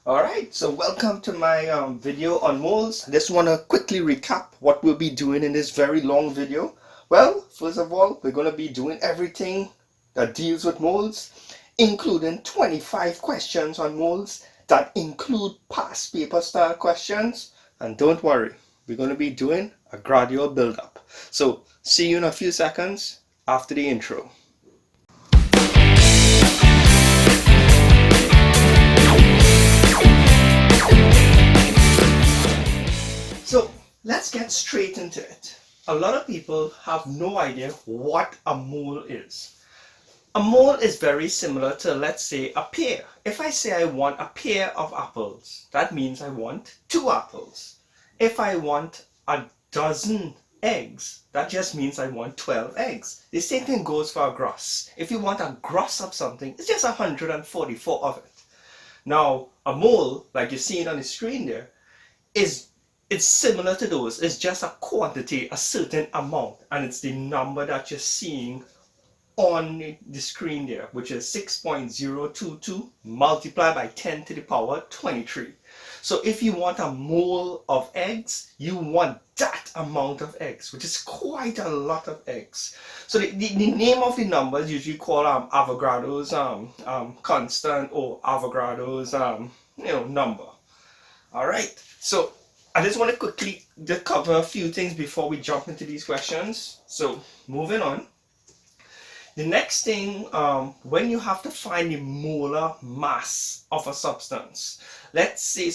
Alright, so welcome to my video on moles. I just want to quickly recap what we'll be doing in this very long video. Well, first of all, we're going to be doing everything that deals with moles, including 25 questions on moles that include past paper style questions. And don't worry, we're going to be doing a gradual build-up. So see you in a few seconds after the intro. So let's get straight into it. A lot of people have no idea what a mole is. A mole is very similar to, let's say, a pear. If I say I want a pair of apples, that means I want 2 apples. If I want a dozen eggs, that just means I want 12 eggs. The same thing goes for a gross. If you want a gross of something, it's just 144 of it. Now, a mole, like you're seeing on the screen there, it's similar to those. It's just a quantity, a certain amount, and it's the number that you're seeing on the screen there, which is 6.022 multiplied by 10 to the power 23. So if you want a mole of eggs, you want that amount of eggs, which is quite a lot of eggs. So the name of the number is usually called Avogadro's constant, or Avogadro's number. All right, so I just want to quickly just cover a few things before we jump into these questions. So moving on. The next thing, when you have to find the molar mass of a substance, let's say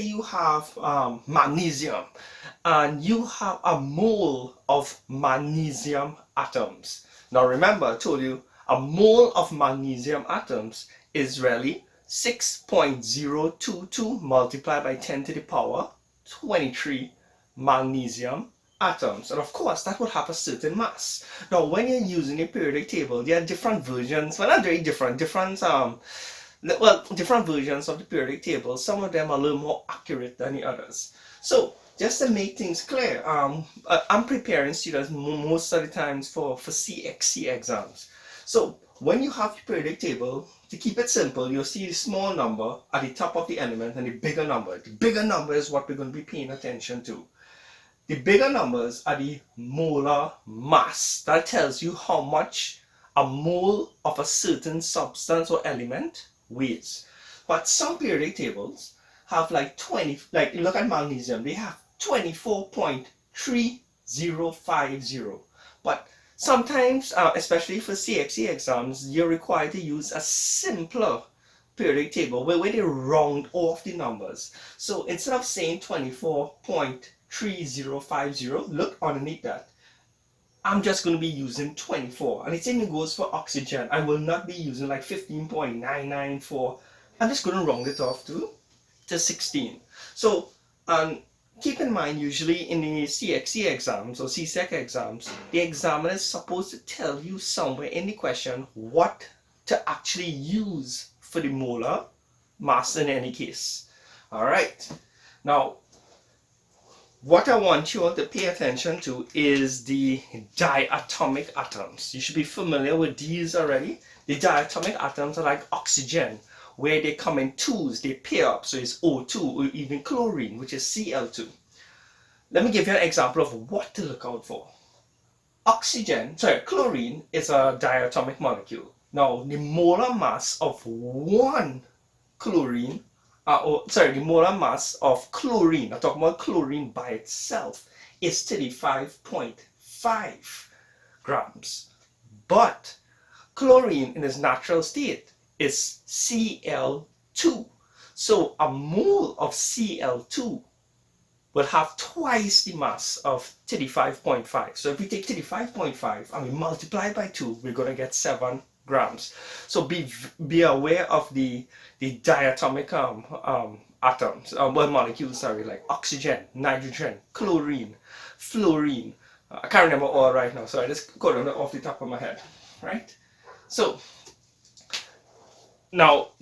you have magnesium, and you have a mole of magnesium atoms. Now remember, I told you a mole of magnesium atoms is really 6.022 multiplied by 10 to the power 23 magnesium atoms, and of course that would have a certain mass. Now when you're using a periodic table, there are different versions, well, not very different versions of the periodic table. Some of them are a little more accurate than the others. So just to make things clear, I'm preparing students most of the times for CXC exams. So when you have your periodic table, to keep it simple, you'll see the small number at the top of the element and the bigger number. The bigger number is what we're going to be paying attention to. The bigger numbers are the molar mass. That tells you how much a mole of a certain substance or element weighs. But some periodic tables have like you look at magnesium, they have 24.3050. But sometimes, especially for CXC exams, you're required to use a simpler periodic table where they round off the numbers. So instead of saying 24.3050, look underneath that. I'm just going to be using 24. And the same goes for oxygen. I will not be using like 15.994. I'm just going to round it off to 16. So, keep in mind, usually in the CXC exams or CSEC exams, the examiner is supposed to tell you somewhere in the question what to actually use for the molar mass in any case. All right. Now, what I want you all to pay attention to is the diatomic atoms. You should be familiar with these already. The diatomic atoms are like oxygen, where they come in twos, they pair up, so it's O2, or even chlorine, which is Cl2. Let me give you an example of what to look out for. Chlorine is a diatomic molecule. Now, the molar mass of one chlorine, the molar mass of chlorine, I'm talking about chlorine by itself, is 35.5 grams. But chlorine in its natural state is Cl2. So a mole of Cl2 will have twice the mass of 35.5. So if we take 35.5 and we multiply by 2, we're going to get 7 grams. So be aware of the diatomic atoms, molecules, like oxygen, nitrogen, chlorine, fluorine. I can't remember all right now, so I just got them off the top of my head, right? So now,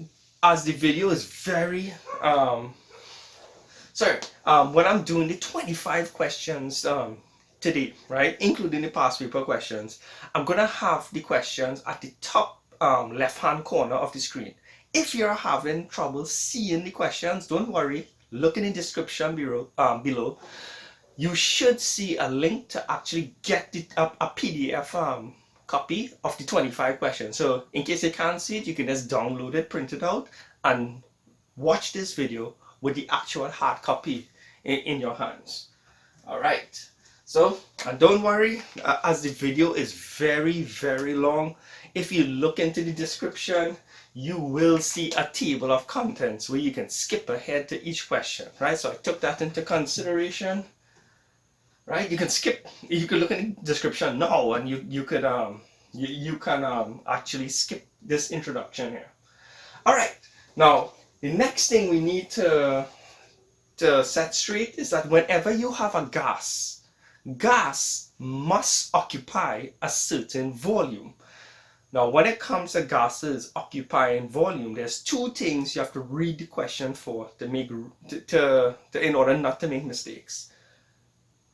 as the video is very when I'm doing the 25 questions today, right, including the past paper questions, I'm gonna have the questions at the top left hand corner of the screen. If you're having trouble seeing the questions, don't worry. Look in the description below. You should see a link to actually get a PDF copy of the 25 questions. So in case you can't see it, you can just download it, print it out, and watch this video with the actual hard copy in your hands. All right. So, and don't worry, as the video is very, very long, if you look into the description, you will see a table of contents where you can skip ahead to each question, right? So I took that into consideration, right? You can skip, you can look in the description now, and you can actually skip this introduction here. All right. Now, the next thing we need to set straight is that whenever you have a gas must occupy a certain volume. Now, when it comes to gases occupying volume, there's two things you have to read the question for in order not to make mistakes.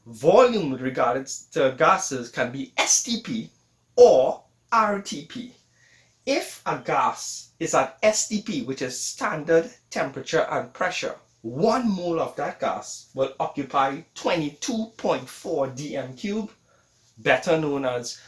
Volume with regards to gases can be STP or RTP. If a gas is at STP, which is standard temperature and pressure, 1 mole of that gas will occupy 22.4 dm cube, better known as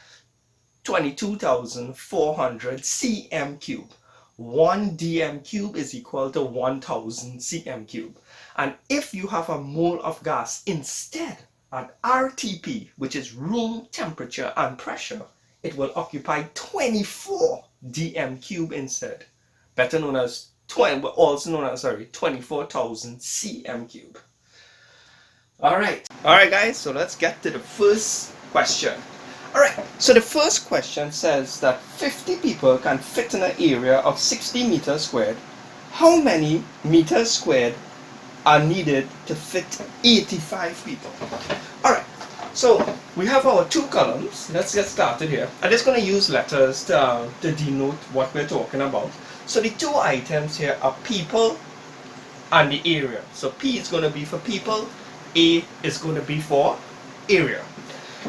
22,400 cm cube. 1 dm cube is equal to 1,000 cm cube. And if you have a mole of gas instead at RTP, which is room temperature and pressure, it will occupy 24 dm cube instead, better known as 24,000 cm cube. All right, guys. So let's get to the first question. All right. So the first question says that 50 people can fit in an area of 60 meters squared. How many meters squared are needed to fit 85 people? All right. So we have our two columns. Let's get started here. I'm just going to use letters to denote what we're talking about. So the two items here are people and the area. So P is going to be for people, A is going to be for area.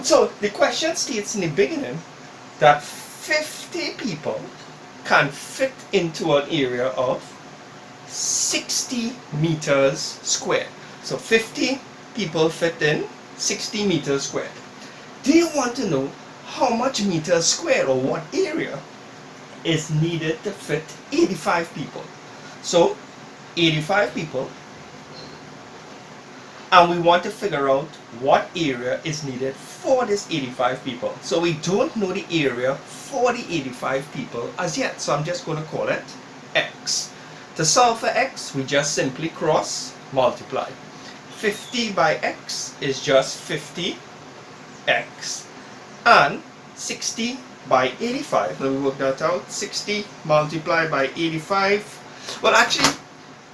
So the question states in the beginning that 50 people can fit into an area of 60 meters squared. So 50 people fit in 60 meters squared. Do you want to know how much meters squared or what area is needed to fit 85 people? So 85 people, and we want to figure out what area is needed for this 85 people. So we don't know the area for the 85 people as yet, so I'm just going to call it X. To solve for X, we just simply cross multiply. 50 by X is just 50X, and 60 by 85, let me work that out. 60 multiplied by 85, well, actually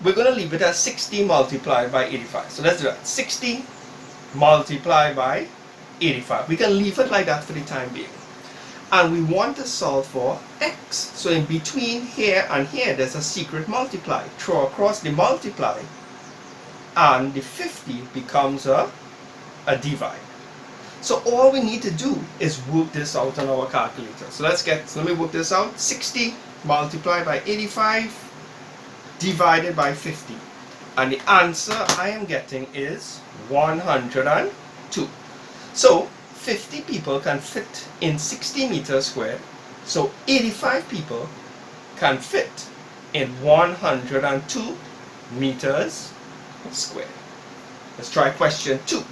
we're going to leave it as 60 multiplied by 85. So let's do that. 60 multiplied by 85. We can leave it like that for the time being. And we want to solve for X. So in between here and here, there's a secret multiply. Throw across the multiply, and the 50 becomes a divide. So all we need to do is work this out on our calculator. So let me work this out. 60 multiplied by 85 divided by 50. And the answer I am getting is 102. So 50 people can fit in 60 meters squared. So 85 people can fit in 102 meters squared. Let's try question 2.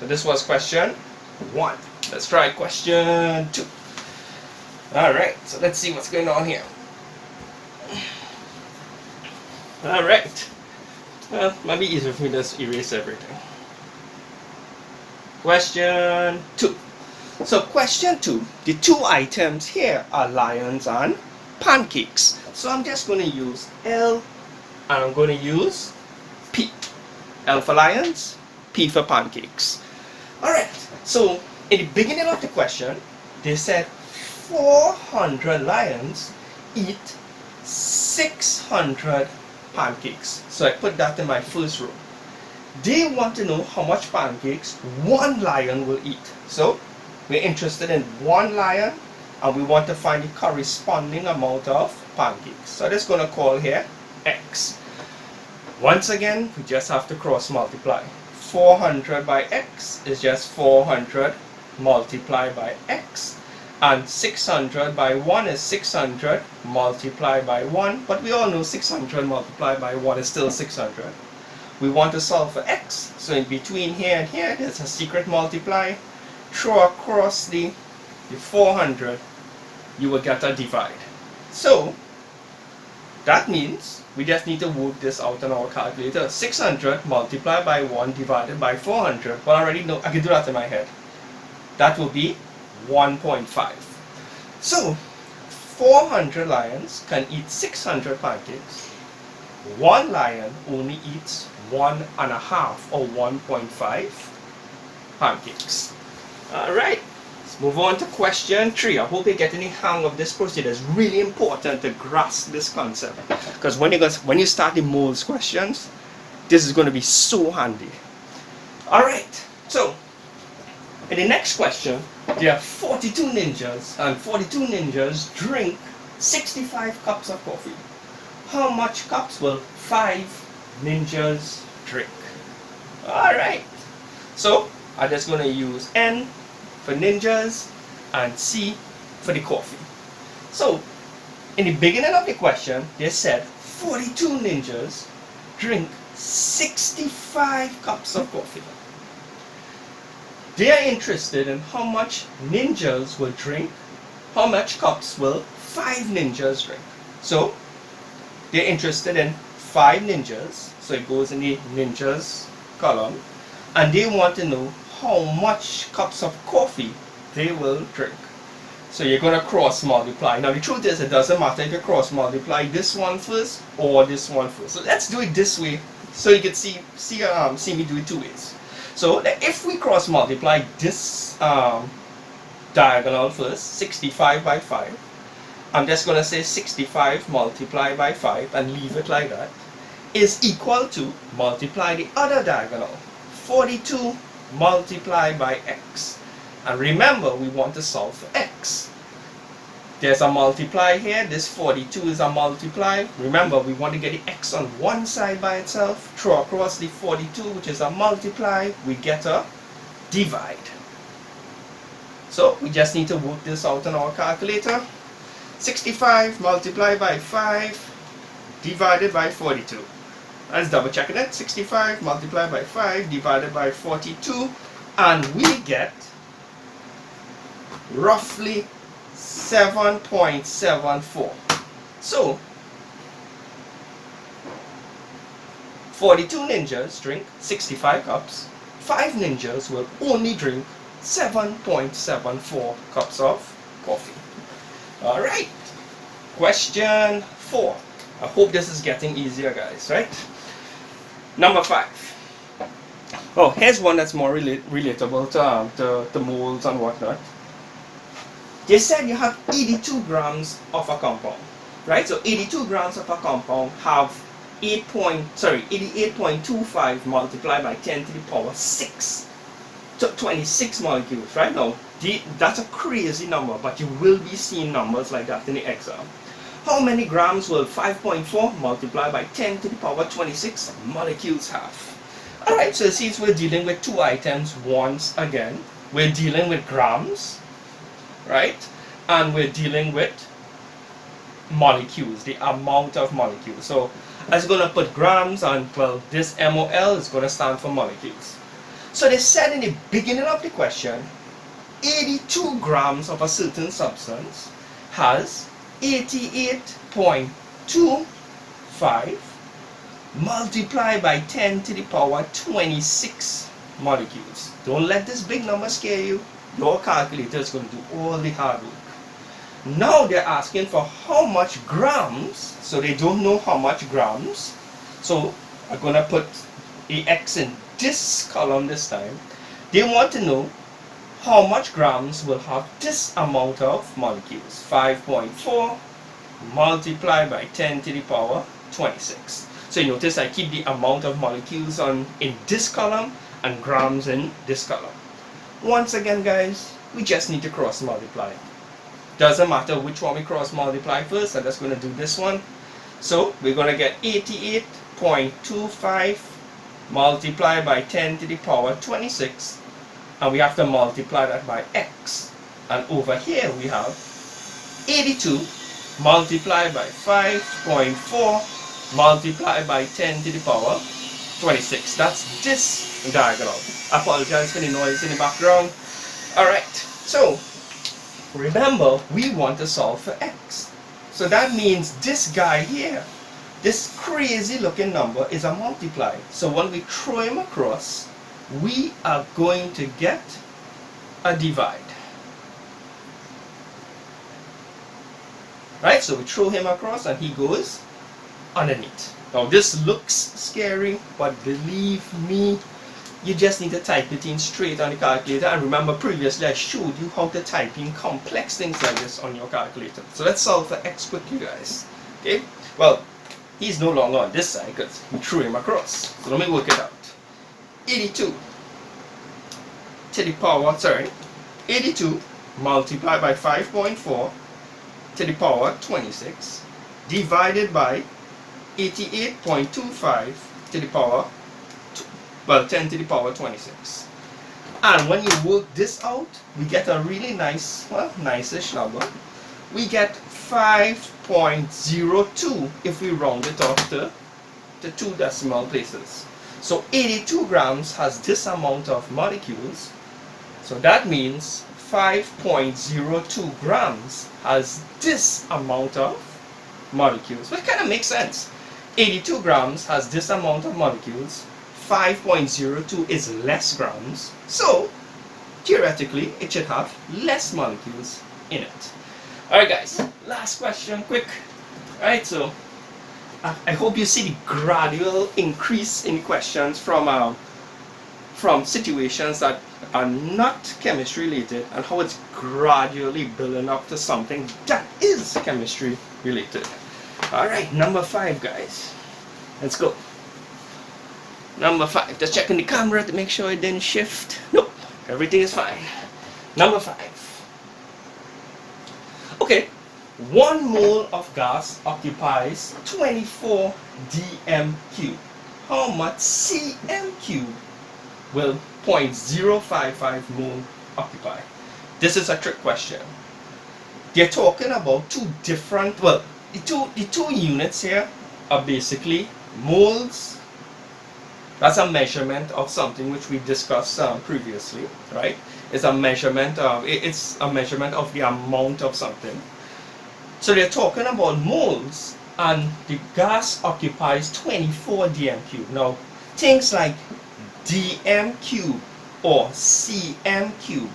So this was question 1. Let's try question 2. Alright, so let's see what's going on here. Alright. Well, might be easier for me to just erase everything. Question 2. So question 2, the two items here are lions and pancakes. So I'm just going to use L and I'm going to use P. L for lions, P for pancakes. Alright, so in the beginning of the question, they said 400 lions eat 600 pancakes. So I put that in my first row. They want to know how much pancakes one lion will eat. So we're interested in one lion and we want to find the corresponding amount of pancakes. So that's going to call here x. Once again, we just have to cross multiply. 400 by x is just 400 multiplied by x, and 600 by 1 is 600 multiplied by 1, but we all know 600 multiplied by 1 is still 600. We want to solve for x, so in between here and here there's a secret multiply. Throw across the 400, you will get a divide. So that means we just need to work this out on our calculator. 600 multiplied by 1 divided by 400. Well, I already know, I can do that in my head. That will be 1.5. So 400 lions can eat 600 pancakes. One lion only eats 1.5 or 1.5 pancakes. Alright, let's move on to question 3. I hope you're getting the hang of this procedure. It's really important to grasp this concept, because when you start the moles questions, this is going to be so handy. Alright, so in the next question, there are 42 ninjas, and 42 ninjas drink 65 cups of coffee. How much cups will 5 ninjas drink? Alright, so I'm just going to use N for ninjas and C for the coffee. So in the beginning of the question, they said 42 ninjas drink 65 cups of coffee. They are interested in how much ninjas will drink, how much cups will 5 ninjas drink. So they're interested in 5 ninjas, so it goes in the ninjas column, and they want to know how much cups of coffee they will drink. So you're going to cross multiply. Now the truth is, it doesn't matter if you cross multiply this one first or this one first. So let's do it this way so you can see me do it 2 ways. So if we cross multiply this diagonal first, 65 by 5, I'm just going to say 65 multiplied by 5 and leave it like that, is equal to multiply the other diagonal, 42 multiplied by x. And remember, we want to solve for x. There's a multiply here. This 42 is a multiply. Remember, we want to get the x on one side by itself. Throw across the 42, which is a multiply. We get a divide. So we just need to work this out on our calculator. 65 multiplied by 5 divided by 42. Let's double check it. 65 multiplied by 5 divided by 42, and we get roughly 7.74. So 42 ninjas drink 65 cups. 5 ninjas will only drink 7.74 cups of coffee. Alright, question 4. I hope this is getting easier, guys, right? Number 5. Oh, here's one that's more relatable to moles and whatnot. They said you have 82 grams of a compound, right? So 82 grams of a compound have 88.25 multiplied by 10 to the power 6 to 26 molecules, right? Now, that's a crazy number, but you will be seeing numbers like that in the exam. How many grams will 5.4 multiplied by 10 to the power 26 molecules have? Alright, so since we're dealing with 2 items once again, we're dealing with grams, right? And we're dealing with molecules, the amount of molecules. So I'm just going to put grams, and well, this MOL is going to stand for molecules. So they said in the beginning of the question, 82 grams of a certain substance has 88.25 multiplied by 10 to the power 26 molecules. Don't let this big number scare you. Your calculator is going to do all the hard work. Now they're asking for how much grams, so they don't know how much grams. So I'm going to put a X in this column this time. They want to know how much grams will have this amount of molecules. 5.4 multiplied by 10 to the power 26. So you notice I keep the amount of molecules in this column and grams in this column. Once again, guys, we just need to cross multiply. Doesn't matter which one we cross multiply first. I'm just going to do this one. So we're going to get 88.25 multiplied by 10 to the power 26, and we have to multiply that by x. And over here we have 82 multiplied by 5.4 multiplied by 10 to the power 26. That's this diagonal. I apologize for the noise in the background. Alright, so remember, we want to solve for x. So that means this guy here, this crazy looking number, is a multiply. So when we throw him across, we are going to get a divide. Right? So we throw him across and he goes underneath. Now this looks scary, but believe me, you just need to type it in straight on the calculator. And remember, previously I showed you how to type in complex things like this on your calculator. So let's solve for x quickly, guys. Okay? Well, he's no longer on this side because we threw him across. So let me work it out. 82 to the power, 82 multiplied by 5.4 to the power 26 divided by 88.25 to the power 10 to the power 26. And when you work this out, we get a really nice, well, nice-ish number. We get 5.02 if we round it off to 2 decimal places. So 82 grams has this amount of molecules. So that means 5.02 grams has this amount of molecules. Which kind of makes sense. 82 grams has this amount of molecules. 5.02 is less grams. So theoretically, it should have less molecules in it. Alright guys, last question, quick. Alright, so I hope you see the gradual increase in questions from situations that are not chemistry related, and how it's gradually building up to something that is chemistry related. Alright, number 5, guys. Let's go. Number 5. Just checking the camera to make sure it didn't shift. Nope, everything is fine. Number 5. Okay, 1 mole of gas occupies 24 dm cube. How much cm cube will 0.055 mole occupy? This is a trick question. They're talking about two different, well, the two units here are basically moles. That's a measurement of something which we discussed previously, right? It's a measurement of the amount of something. So they're talking about moles, and the gas occupies 24 dm cube. Now, things like dm cube or cm cube,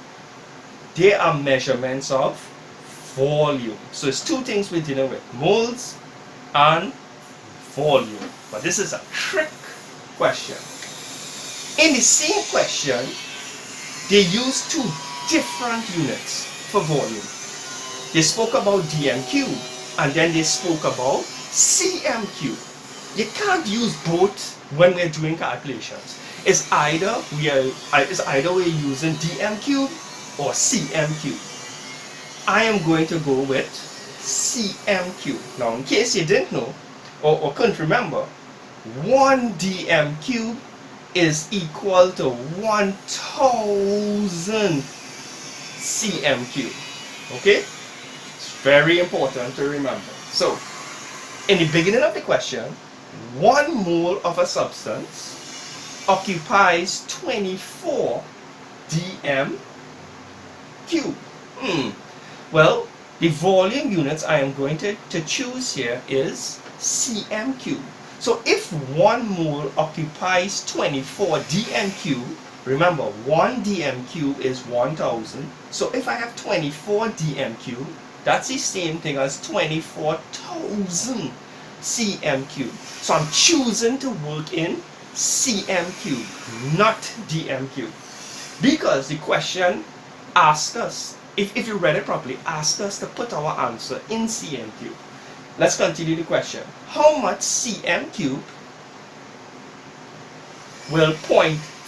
they are measurements of volume. So it's two things we're dealing with, moles and volume. But this is a trick question. In the same question, they use two different units for volume. They spoke about dm cube, and then they spoke about cm cube. You can't use both when we're doing calculations. It's either we're using dm cube or cm cube. I am going to go with cm cube. Now, in case you didn't know or couldn't remember, 1 dm cube is equal to 1000 cm cube. Okay? It's very important to remember. So, in the beginning of the question, 1 mole of a substance occupies 24 dm cube. Well, the volume units I am going to choose here is cm cube. So if 1 mole occupies 24 dm cube, remember 1 dm cube is 1000. So if I have 24 dm cube, that's the same thing as 24,000 cm cube. So I'm choosing to work in cm cube, not dm cube. Because the question asks us, if you read it properly, asks us to put our answer in cm cube. Let's continue the question. How much cm cube will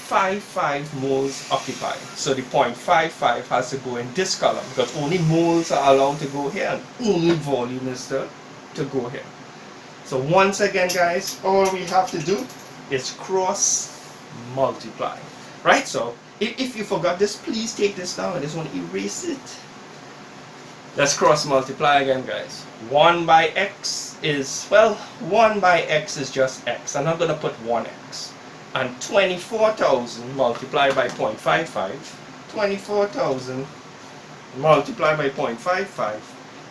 0.55 moles occupied. So the 0.55 has to go in this column because only moles are allowed to go here and only volume is to go here. So once again guys, all we have to do is cross multiply. Right? So if you forgot this, please take this down. I just want to erase it. Let's cross multiply again guys. 1 by x is, well, 1 by x is just x, and I'm going to put 1x. And 24,000 multiplied by 0.55, 24,000 multiplied by 0.55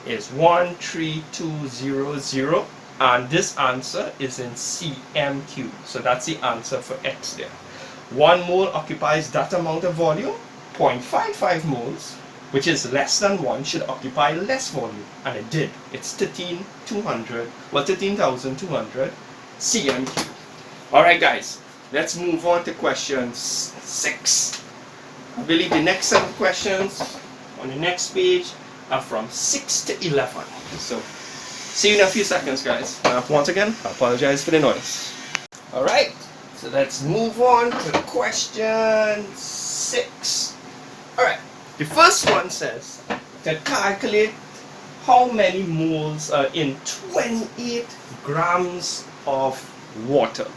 is 13200, and this answer is in cm3. So that's the answer for x there. 1 mole occupies that amount of volume. 0.55 moles, which is less than 1, should occupy less volume, and it did. It's 13,200 cm3. Alright guys, let's move on to question 6. I believe the next set of questions on the next page are from 6 to 11. So, see you in a few seconds guys. Once again, I apologize for the noise. Alright, so let's move on to question 6. Alright. The first one says to calculate how many moles are in 28 grams of water.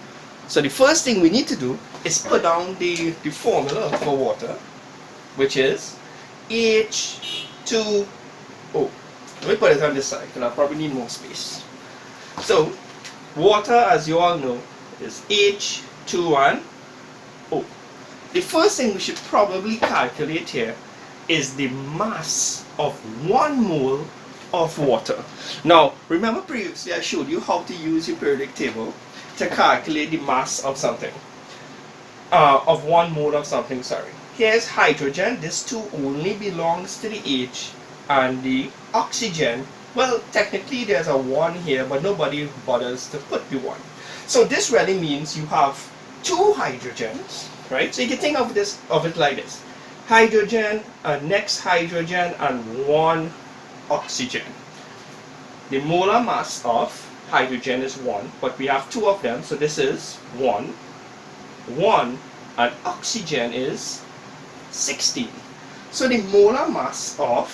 So the first thing we need to do is put down the formula for water, which is H2O. Let me put it on this side because I probably need more space. So water, as you all know, is H2O. The first thing we should probably calculate here is the mass of 1 mole of water. Now, remember previously I showed you how to use your periodic table to calculate the mass of something, of 1 mole of something, sorry. Here's hydrogen. This 2 only belongs to the H, and the oxygen, well, technically there's a 1 here, but nobody bothers to put the 1. So this really means you have 2 hydrogens, right? So you can think of it like this. Hydrogen, next hydrogen, and 1 oxygen. The molar mass of hydrogen is 1, but we have 2 of them, so this is 1, and oxygen is 16. So the molar mass of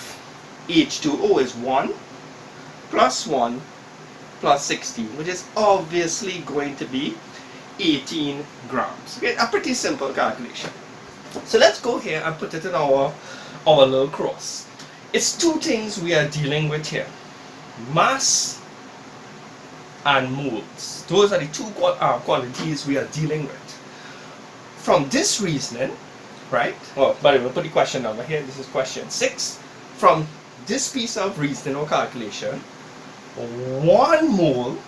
H2O is 1 plus 1 plus 16, which is obviously going to be 18 grams. Okay, a pretty simple calculation. So let's go here and put it in our little cross. It's 2 things we are dealing with here. Mass and moles. Those are the 2 quantities we are dealing with. From this reasoning, right? Well, by the way, we'll put the question number here. This is question 6. From this piece of reasoning or calculation, 1 mole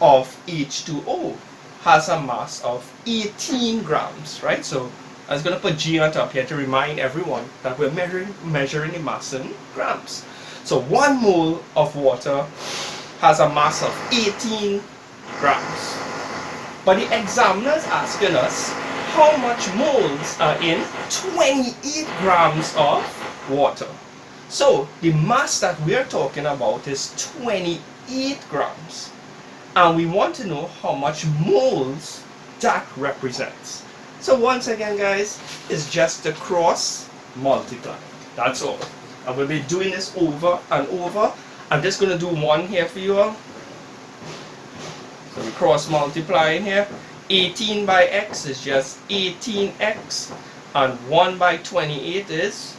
of H2O has a mass of 18 grams, right? So I was going to put G on top here to remind everyone that we're measuring the mass in grams. So 1 mole of water has a mass of 18 grams. But the examiner is asking us how much moles are in 28 grams of water. So the mass that we're talking about is 28 grams. And we want to know how much moles that represents. So once again guys, it's just to cross multiply. That's all. I will be doing this over and over. I'm just going to do 1 here for you all. So we cross multiply in here. 18 by x is just 18x, and 1 by 28 is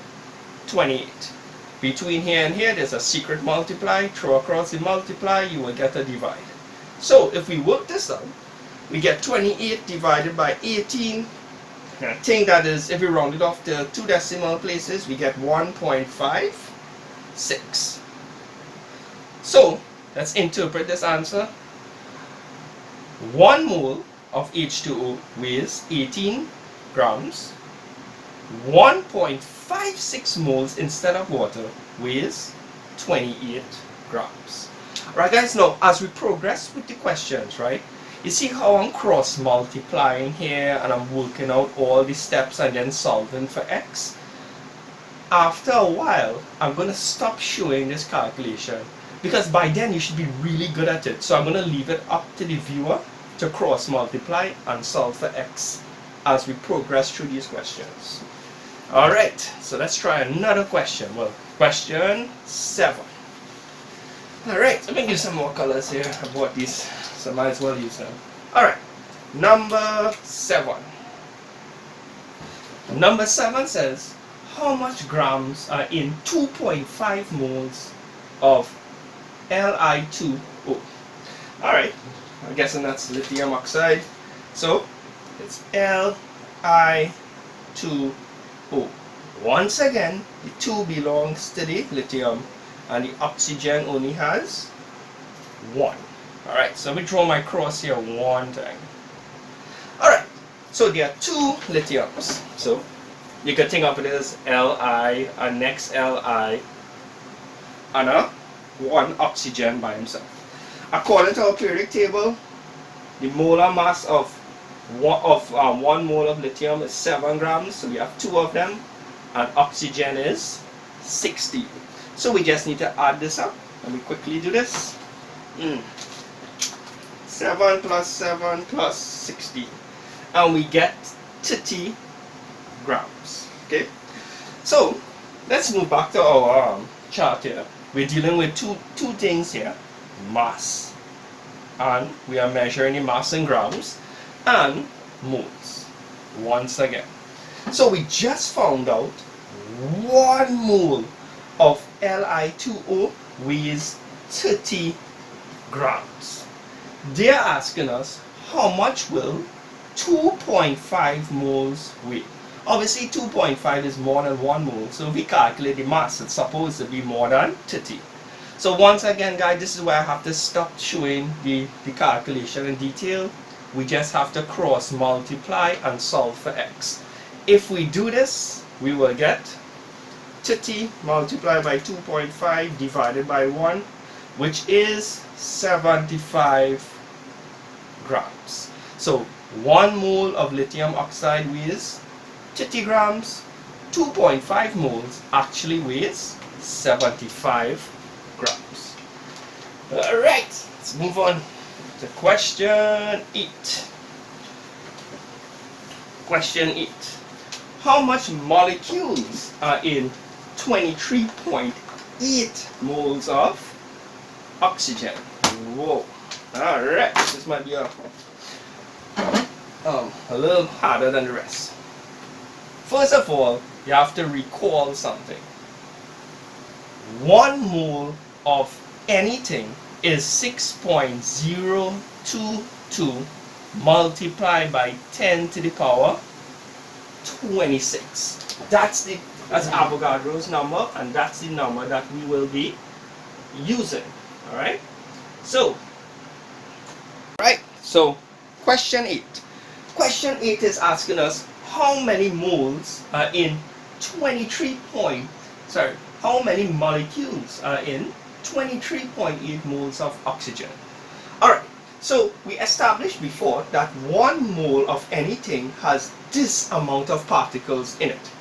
28. Between here and here there's a secret multiply. Throw across the multiply, you will get a divide. So if we work this out, we get 28 divided by 18. And I think that is, if we round it off to 2 decimal places, we get 1.56. So let's interpret this answer. 1 mole of H2O weighs 18 grams. 1.56 moles instead of water weighs 28 grams. Alright guys, now as we progress with the questions, right, you see how I'm cross multiplying here and I'm working out all the steps and then solving for x. After a while, I'm going to stop showing this calculation because by then you should be really good at it. So I'm going to leave it up to the viewer to cross multiply and solve for x as we progress through these questions. Alright, so let's try another question. Well, question 7. Alright, let me give some more colors here. I bought these, so I might as well use them. Alright, number 7. Number 7 says, how much grams are in 2.5 moles of Li2O? Alright, I'm guessing that's lithium oxide. So, it's Li2O. Once again, the 2 belongs to the lithium and the oxygen only has 1. Alright, so we draw my cross here one time. Alright, so there are 2 lithiums. So you can think of it as Li, a next Li, and a 1 oxygen by himself. According to our periodic table, the molar mass of 1 mole of lithium is 7 grams, so we have 2 of them, and oxygen is 60. So we just need to add this up. Let me quickly do this. 7 plus 7 plus 60, and we get 30 grams. Okay, so let's move back to our chart here. We're dealing with two things here: mass, and we are measuring the mass in grams, and moles once again. So we just found out 1 mole of Li2O weighs 30 grams. They're asking us how much will 2.5 moles weigh. Obviously 2.5 is more than 1 mole, so if we calculate the mass, it's supposed to be more than 30. So once again guys, this is where I have to stop showing the calculation in detail. We just have to cross multiply and solve for x. If we do this, we will get 30 multiplied by 2.5 divided by 1, which is 75 grams. So 1 mole of lithium oxide weighs 30 grams. 2.5 moles actually weighs 75 grams. Alright, let's move on to question 8. Question 8. How much molecules are in 23.8 moles of oxygen? Whoa. Alright, this might be a little harder than the rest. First of all, you have to recall something. 1 mole of anything is 6.022 multiplied by 10 to the power 26. That's Avogadro's number, and that's the number that we will be using. Alright? So question 8. Question 8 is asking us how many moles are in how many molecules are in 23.8 moles of oxygen. Alright, so we established before that 1 mole of anything has this amount of particles in it.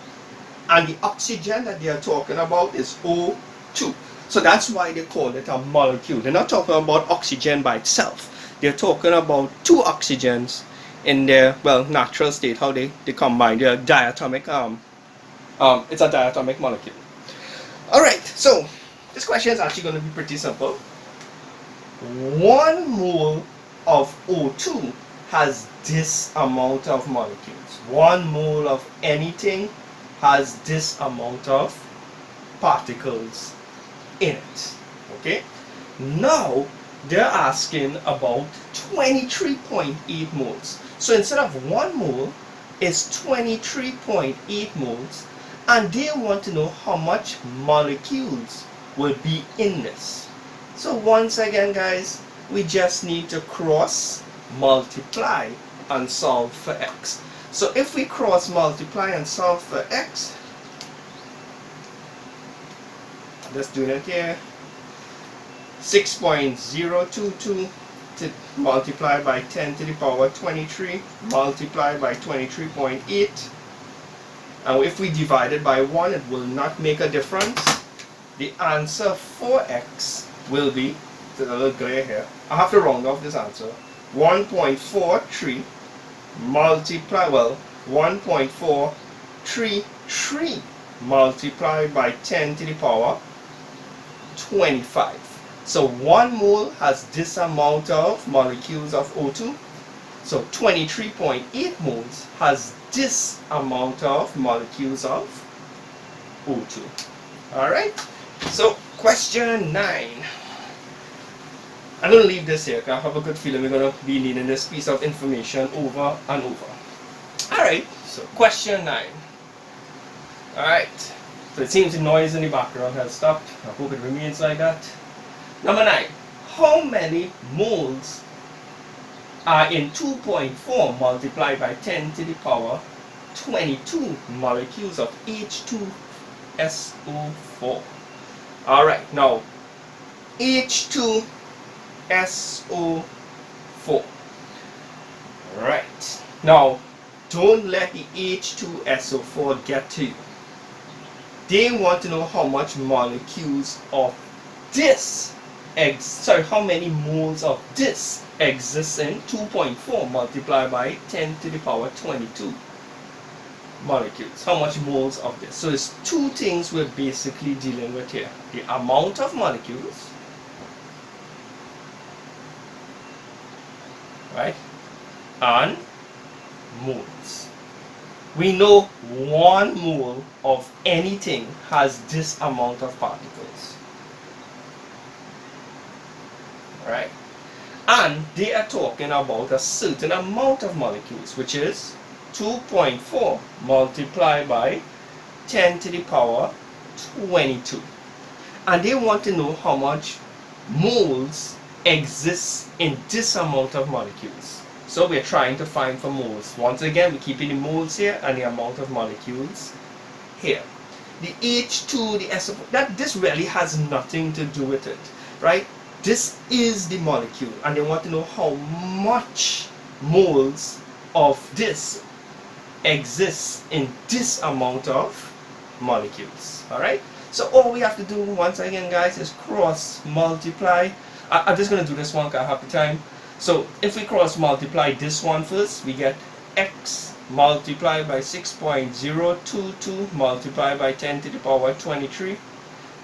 And the oxygen that they are talking about is O2. So that's why they call it a molecule. They're not talking about oxygen by itself. They're talking about 2 oxygens in their, well, natural state, how they combine. They're diatomic, it's a diatomic molecule. Alright, so this question is actually going to be pretty simple. 1 mole of O2 has this amount of molecules. 1 mole of anything has this amount of particles in it. Okay? Now they're asking about 23.8 moles. So instead of 1 mole, it's 23.8 moles, and they want to know how much molecules will be in this. So once again guys, we just need to cross multiply and solve for x. So if we cross multiply and solve for x, I'm just doing it here, 6.022 to multiply by 10 to the power 23 multiplied by 23.8, and if we divide it by 1, it will not make a difference. The answer for x will be, it's a little gray here, I have to round off this answer, 1.43 multiply, well, 1.433 multiplied by 10 to the power 25. So 1 mole has this amount of molecules of O2. So 23.8 moles has this amount of molecules of O2. Alright, so question 9. I'm going to leave this here because I have a good feeling we're going to be needing this piece of information over and over. Alright, so question 9. Alright, so it seems the noise in the background has stopped. I hope it remains like that. Number 9. How many moles are in 2.4 multiplied by 10 to the power 22 molecules of H2SO4? Alright, now H2SO4. Right, now don't let the H2SO4 get to you. They want to know how much molecules of this how many moles of this exists in 2.4 multiplied by 10 to the power 22 molecules. How much moles of this? So it's two things we're basically dealing with here. The amount of molecules, right, and moles. We know 1 mole of anything has this amount of particles. Right? And they are talking about a certain amount of molecules, which is 2.4 multiplied by 10 to the power 22. And they want to know how much moles exists in this amount of molecules. So we're trying to find for moles. Once again, we're keeping the moles here and the amount of molecules here. The H2, the SO4, this really has nothing to do with it, right? This is the molecule, and they want to know how much moles of this exists in this amount of molecules. Alright? So all we have to do once again, guys, is cross multiply. I'm just going to do this one because I have the time. So if we cross multiply this one first, we get x multiplied by 6.022 multiplied by 10 to the power 23,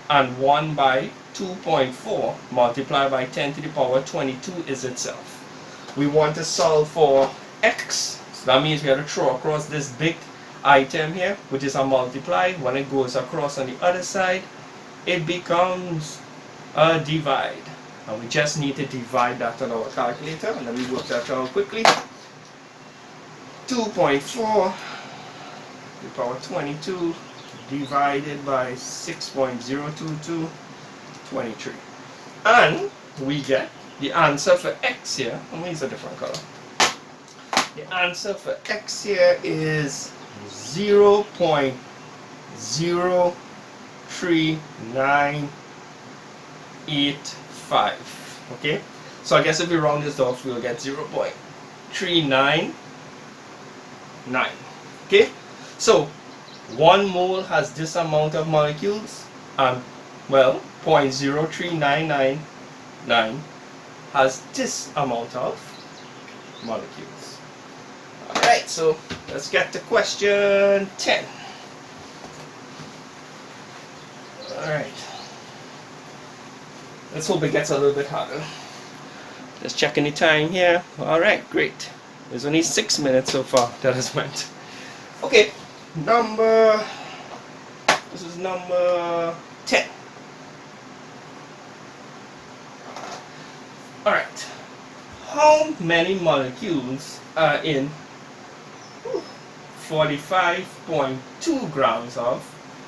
and 1 by 2.4 multiplied by 10 to the power 22 is itself. We want to solve for x, so that means we have to throw across this big item here, which is a multiply. When it goes across on the other side, it becomes a divide. And we just need to divide that on our calculator, and then we work that out quickly. 2.4 to the power 22 divided by 6.022, 23. And we get the answer for x here. I'm going to use a different color. The answer for x here is 0.03985. Okay? So I guess if we round this off, we'll get 0.399. Okay? So 1 mole has this amount of molecules, and well, 0.03999 has this amount of molecules. Alright, so let's get to question 10. Alright. Let's hope it gets a little bit harder. Just checking the time here. Alright, great. There's only 6 minutes so far that has went. Okay, this is number 10. Alright, how many molecules are in 45.2 grams of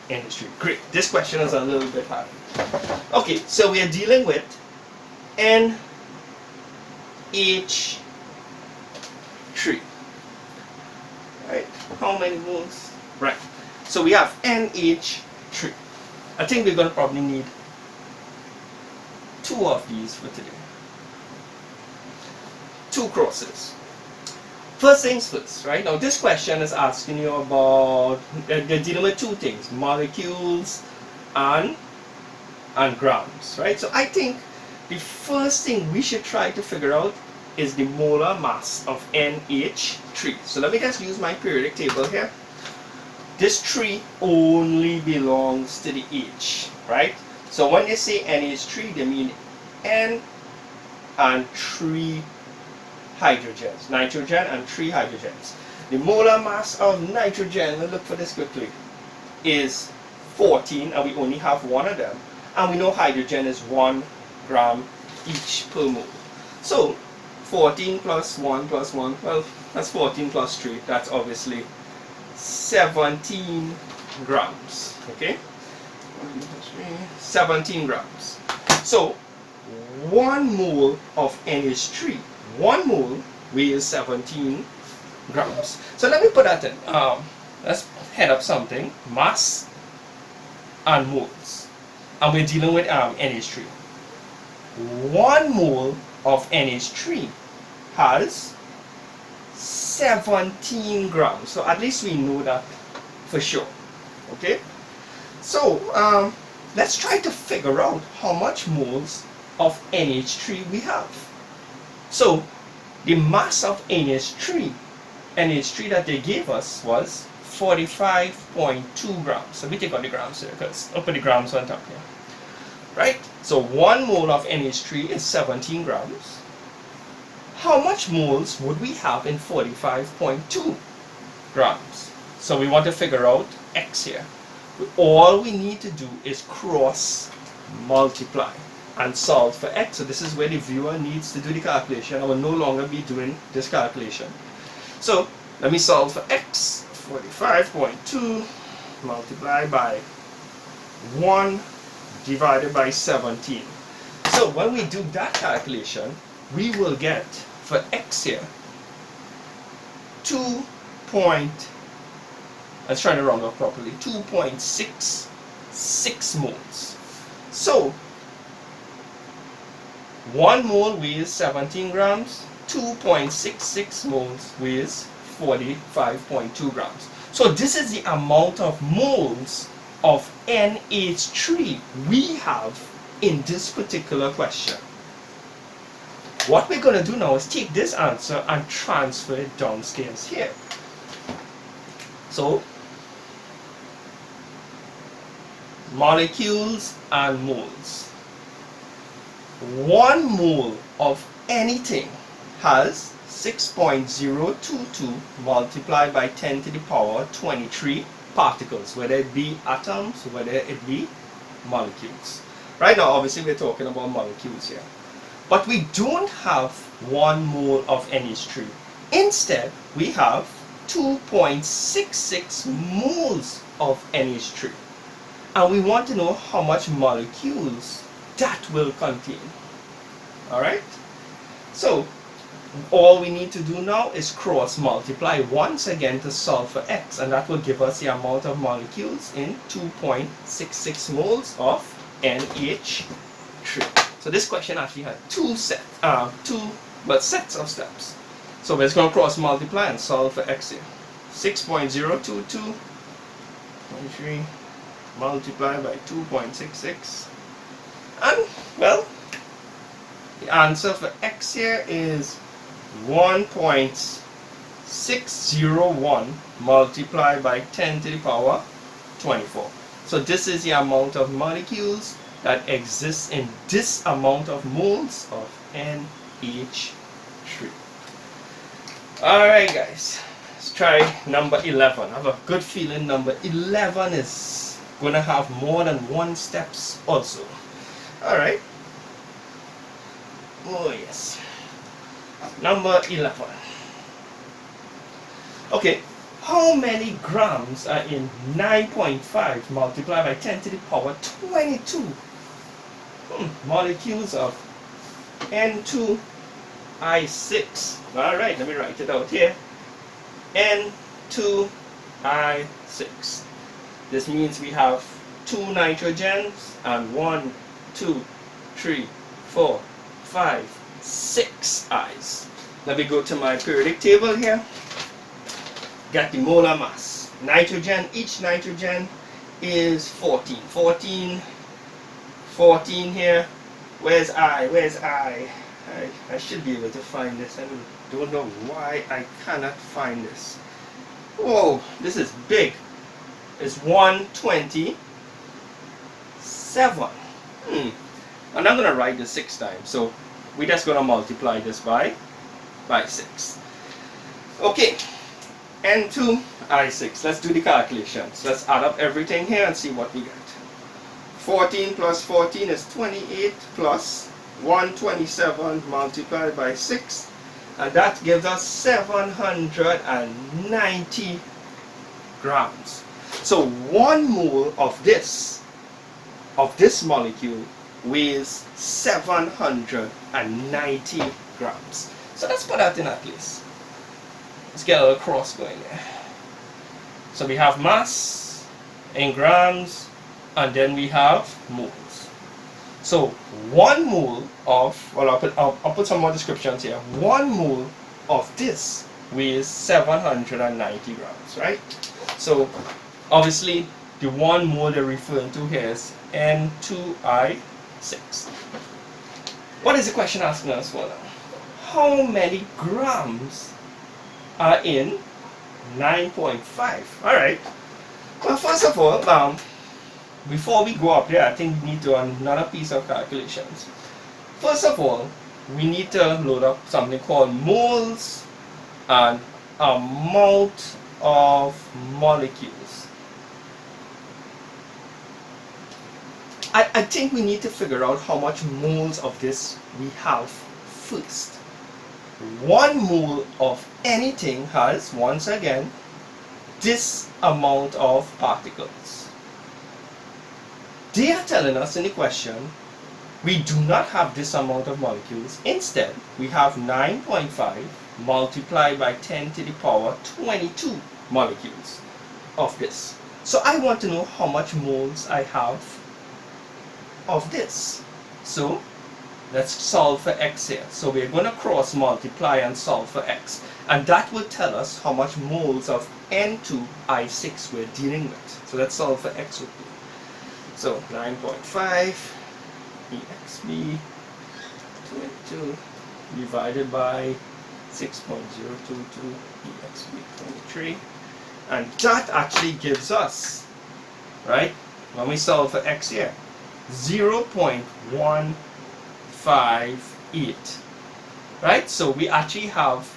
industry? Great, this question is a little bit hard. Okay, so we are dealing with NH3. Right, how many moles? Right, so we have NH3. I think we're going to probably need 2 of these for today. 2 crosses. First things first, right? Now this question is asking you about, they're dealing with 2 things, molecules and grams, right? So I think the first thing we should try to figure out is the molar mass of NH3. So let me just use my periodic table here. This 3 only belongs to the H, right? So when they say NH3, they mean N and 3 hydrogens, nitrogen and 3 hydrogens. The molar mass of nitrogen, let's look for this quickly, is 14, and we only have one of them. And we know hydrogen is 1 gram each per mole. So 14 plus 1 plus 1, well, that's 14 plus 3, that's obviously 17 grams, okay? 17 grams. So 1 mole of NH3, 1 mole weighs 17 grams. So let me put that in. Let's head up something. Mass and moles. And we're dealing with NH3. 1 mole of NH3 has 17 grams. So at least we know that for sure. Okay? So let's try to figure out how much moles of NH3 we have. So the mass of NH3 that they gave us was 45.2 grams. So we take out the grams here because I'll put the grams on top here. Right? So 1 mole of NH3 is 17 grams. How much moles would we have in 45.2 grams? So we want to figure out X here. All we need to do is cross multiply and solve for X. So this is where the viewer needs to do the calculation. I will no longer be doing this calculation. So let me solve for X. 45.2 multiplied by 1 divided by 17. So when we do that calculation, we will get for X here let's try to round up properly, 2.66 moles. So 1 mole weighs 17 grams, 2.66 moles weighs 45.2 grams. So this is the amount of moles of NH3 we have in this particular question. What we're going to do now is take this answer and transfer it downstairs here. So molecules and moles. 1 mole of anything has 6.022 multiplied by 10 to the power 23 particles, whether it be atoms, whether it be molecules. Right now, obviously, we're talking about molecules here. But we don't have 1 mole of NH3. Instead, we have 2.66 moles of NH3. And we want to know how much molecules that will contain. Alright? So, all we need to do now is cross multiply once again to solve for X, and that will give us the amount of molecules in 2.66 moles of NH3. So this question actually had sets of steps. So we're just going to cross multiply and solve for X here. 6.022 23 multiplied by 2.66, and well, the answer for X here is 1.601 multiplied by 10 to the power 24. So this is the amount of molecules that exists in this amount of moles of NH3. Alright guys, let's try number 11. I have a good feeling number 11 is going to have more than 1 steps also. Alright. Oh yes. Number 11. Okay, how many grams are in 9.5 multiplied by 10 to the power 22 molecules of N2I6? Alright, let me write it out here. N2I6. This means we have 2 nitrogens and 1, 2, 3, 4, 5, 6 I's. Let me go to my periodic table here. Got the molar mass. Nitrogen, each nitrogen is 14. 14 here. Where's I? Where's I? I should be able to find this. I don't know why I cannot find this. Whoa, this is big. It's 127. And I'm going to write this 6 times. So we're just going to multiply this by 6. Okay, N2 I6. Let's do the calculations. Let's add up everything here and see what we get. 14 plus 14 is 28 plus 127 multiplied by 6, and that gives us 790 grams. So 1 mole of this molecule weighs 790 grams. So let's put that in at least. Let's get a little cross going there. So we have mass in grams, and then we have moles. So 1 mole of, well, I'll put some more descriptions here. 1 mole of this weighs 790 grams, right? So obviously the 1 mole they're referring to here is N2I6. What is the question asking us for now? How many grams are in 9.5? Alright. Well, first of all, before we go up there, I think we need to do another piece of calculations. First of all, we need to load up something called moles and amount of molecules. I think we need to figure out how much moles of this we have first. 1 mole of anything has, once again, this amount of particles. They are telling us in the question, we do not have this amount of molecules. Instead, we have 9.5 multiplied by 10 to the power 22 molecules of this. So I want to know how much moles I have of this. So let's solve for x here. So we're going to cross multiply and solve for x. And that will tell us how much moles of N2I6 we're dealing with. So let's solve for x with you. So 9.5 EXB 22 divided by 6.022 EXB 23. And that actually gives us, right, when we solve for x here, 0.158. Right? So we actually have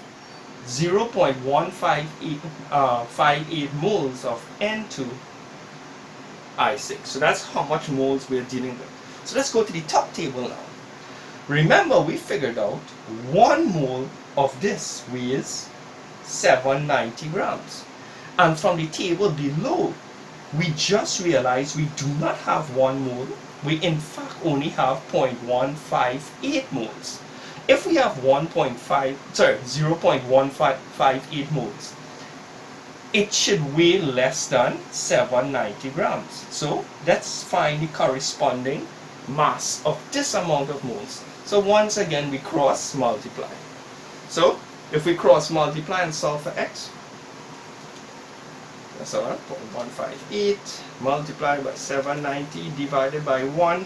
0.158 moles of N2I6. So that's how much moles we're dealing with. So let's go to the top table now. Remember, we figured out 1 mole of this weighs 790 grams. And from the table below, we just realized we do not have 1 mole. We in fact only have 0.158 moles. If we have 0.158 moles, it should weigh less than 790 grams. So let's find the corresponding mass of this amount of moles. So once again, we cross multiply. So if we cross multiply and solve for x, that's all right, 0.158 multiplied by 790 divided by 1,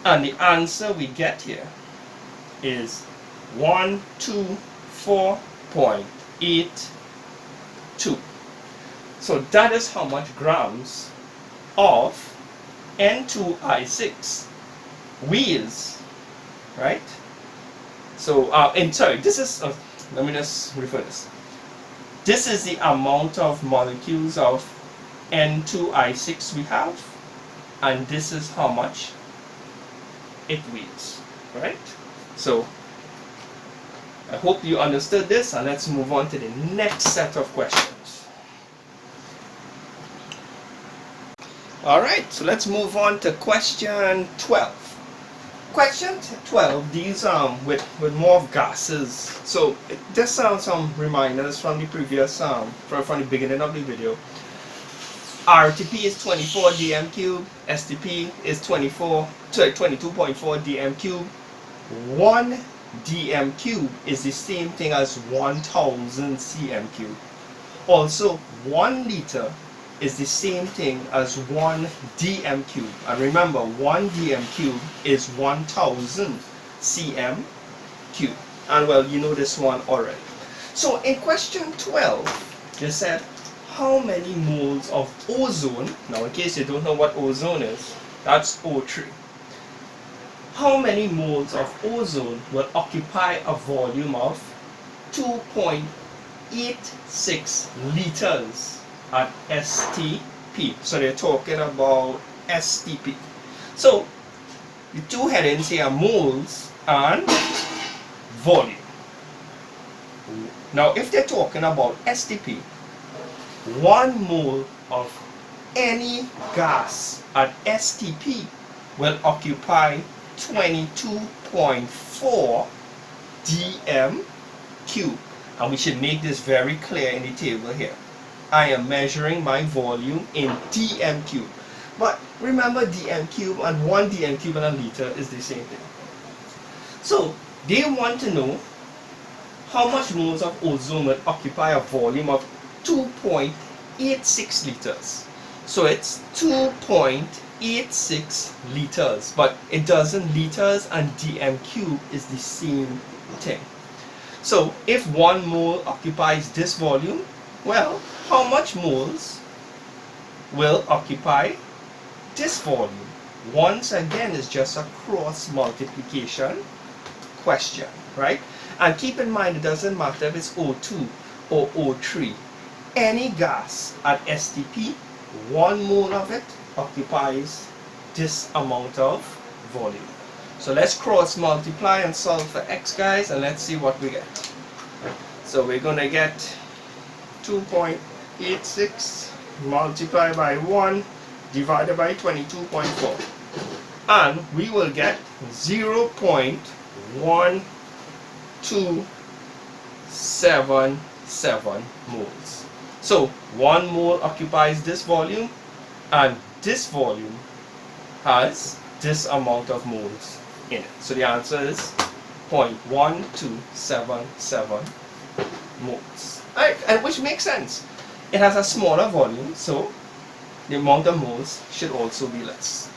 and the answer we get here is 124.82. So that is how much grams of N2I6 weighs, right? So, this is, let me just refer this. This is the amount of molecules of N2I6 we have, and this is how much it weighs, right? So, I hope you understood this, and let's move on to the next set of questions. Alright, so let's move on to question 12. Question 12 deals with more of gases. So just some reminders from the previous from the beginning of the video. RTP is 24 dm cube, STP is 22.4 dm cube. 1 dm cube is the same thing as 1000 cm cube. Also, 1 liter is the same thing as 1 dm cube. And remember, 1 dm cube is 1000 cm cube. And well, you know this one already. So in question 12, they said, how many moles of ozone, now in case you don't know what ozone is, that's O3. How many moles of ozone will occupy a volume of 2.86 liters at STP? So they're talking about STP. So the two headings here are moles and volume. Now if they're talking about STP, 1 mole of any gas at STP will occupy 22.4 dm cube. And we should make this very clear in the table here. I am measuring my volume in dm cube. But remember, dm cube and 1 dm cube in a liter is the same thing. So they want to know how much moles of ozone will occupy a volume of 2.86 liters. So it's 2.86 liters, but it doesn't, liters and dm cube is the same thing. So if 1 mole occupies this volume, well, how much moles will occupy this volume? Once again, it's just a cross multiplication question, right? And keep in mind, it doesn't matter if it's O2 or O3. Any gas at STP, 1 mole of it occupies this amount of volume. So let's cross multiply and solve for x, guys, and let's see what we get. So we're going to get 2.86 multiplied by 1 divided by 22.4. And we will get 0.1277 moles. So 1 mole occupies this volume, and this volume has this amount of moles in it. So the answer is 0.1277 moles. Alright, and which makes sense. It has a smaller volume, so the amount of moles should also be less.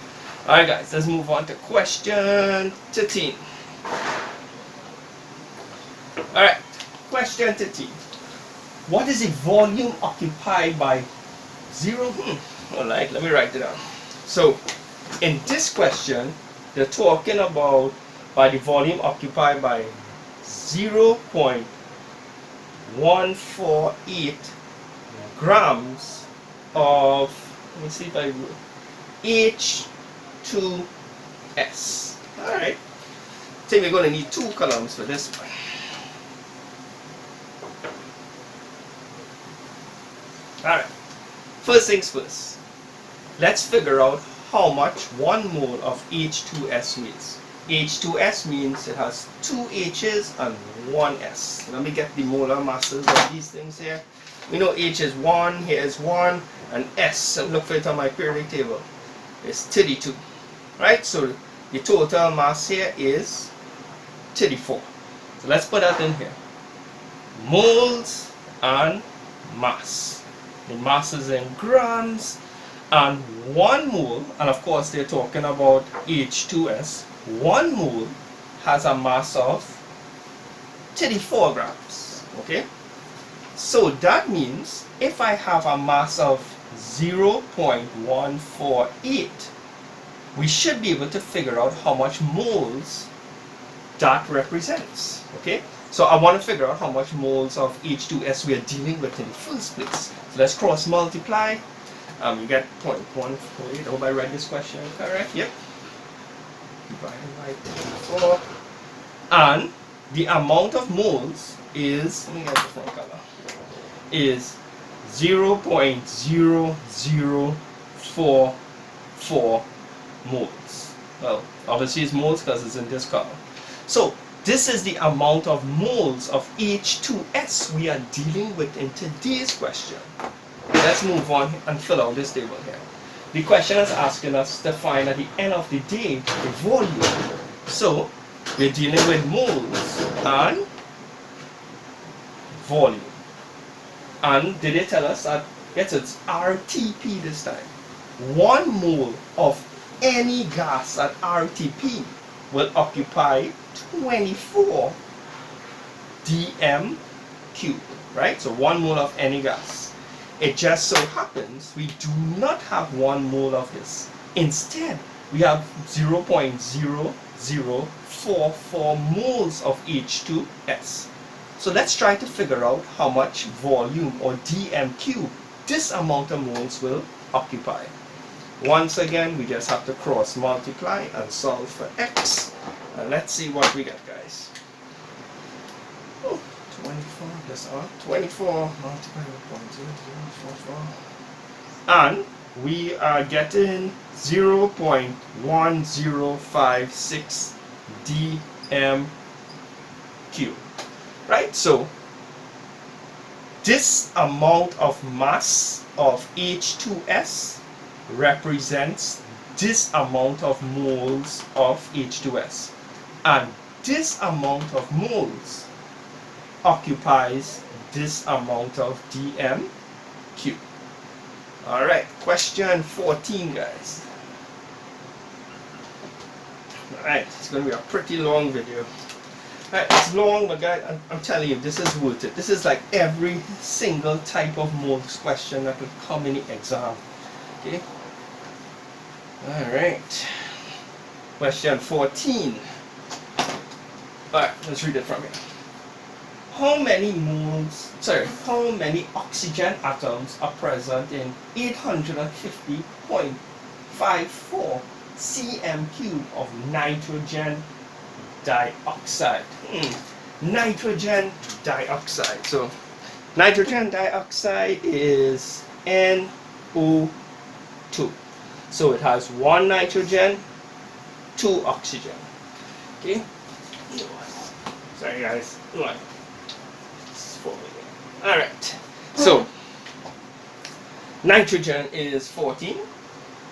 Alright guys, let's move on to question 13. Alright, question 13. What is the volume occupied by 0? Alright, let me write it down. So, in this question, they're talking about by the volume occupied by 0.148 grams of, let me see if I H2S. Alright, I think we're going to need 2 columns for this one. Alright, first things first, let's figure out how much 1 mole of H2S weighs. H2S means it has 2 H's and 1 S. Let me get the molar masses of these things here. We know H is 1, here is 1, and S, and look for it on my periodic table, is 32. Right, so the total mass here is 34. So let's put that in here. Moles and mass. The mass is in grams, and 1 mole, and of course they're talking about H2S, 1 mole has a mass of 34 grams. Okay, so that means if I have a mass of 0.148, we should be able to figure out how much moles that represents. Okay, so I want to figure out how much moles of H2S we are dealing with in the first place. So let's cross multiply. You get 0.148. I hope I read this question correct. Yep. Divided by 4. And the amount of moles is, let me get a different color, is 0.0044 moles. Well, obviously it's moles because it's in this color. So this is the amount of moles of H2S we are dealing with in today's question. Let's move on and fill out this table here. The question is asking us to find at the end of the day the volume. So we're dealing with moles and volume. And did they tell us that, yes, it's RTP this time. 1 mole of any gas at RTP will occupy 24 dm cube, right? So 1 mole of any gas. It just so happens we do not have 1 mole of this. Instead, we have 0.0044 moles of H2S. So let's try to figure out how much volume, or dm cube, this amount of moles will occupy. Once again, we just have to cross multiply and solve for x. And let's see what we get, guys. Oh, 24, that's all. 24 multiplied with 0.0044. And we are getting 0.1056 dm cube. Right? So this amount of mass of H2S represents this amount of moles of H2S, and this amount of moles occupies this amount of dm cube. Alright, question 14, guys. Alright, it's going to be a pretty long video. Alright, it's long, but guys, I'm telling you, this is worth it. This is like every single type of moles question that could come in the exam. Okay? Alright. Question 14. Alright, let's read it from here. How many oxygen atoms are present in 850.54 cm cube of nitrogen dioxide? Nitrogen dioxide. So, nitrogen dioxide is NO2. So it has 1 nitrogen, 2 oxygen. Okay? Sorry guys. Alright. So nitrogen is 14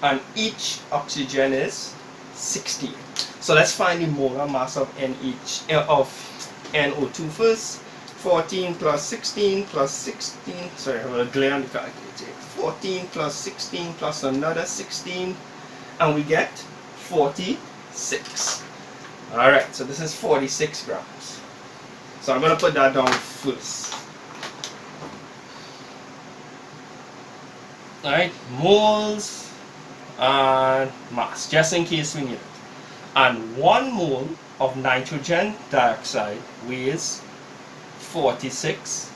and each oxygen is 16. So let's find the molar mass of NO2 first. 14 plus 16 plus 16, sorry, I'm going to glare on the calculator. 14 plus 16 plus another 16, and we get 46. Alright, so this is 46 grams. So I'm going to put that down first. Alright, moles and mass, just in case we need it. And 1 mole of nitrogen dioxide weighs 46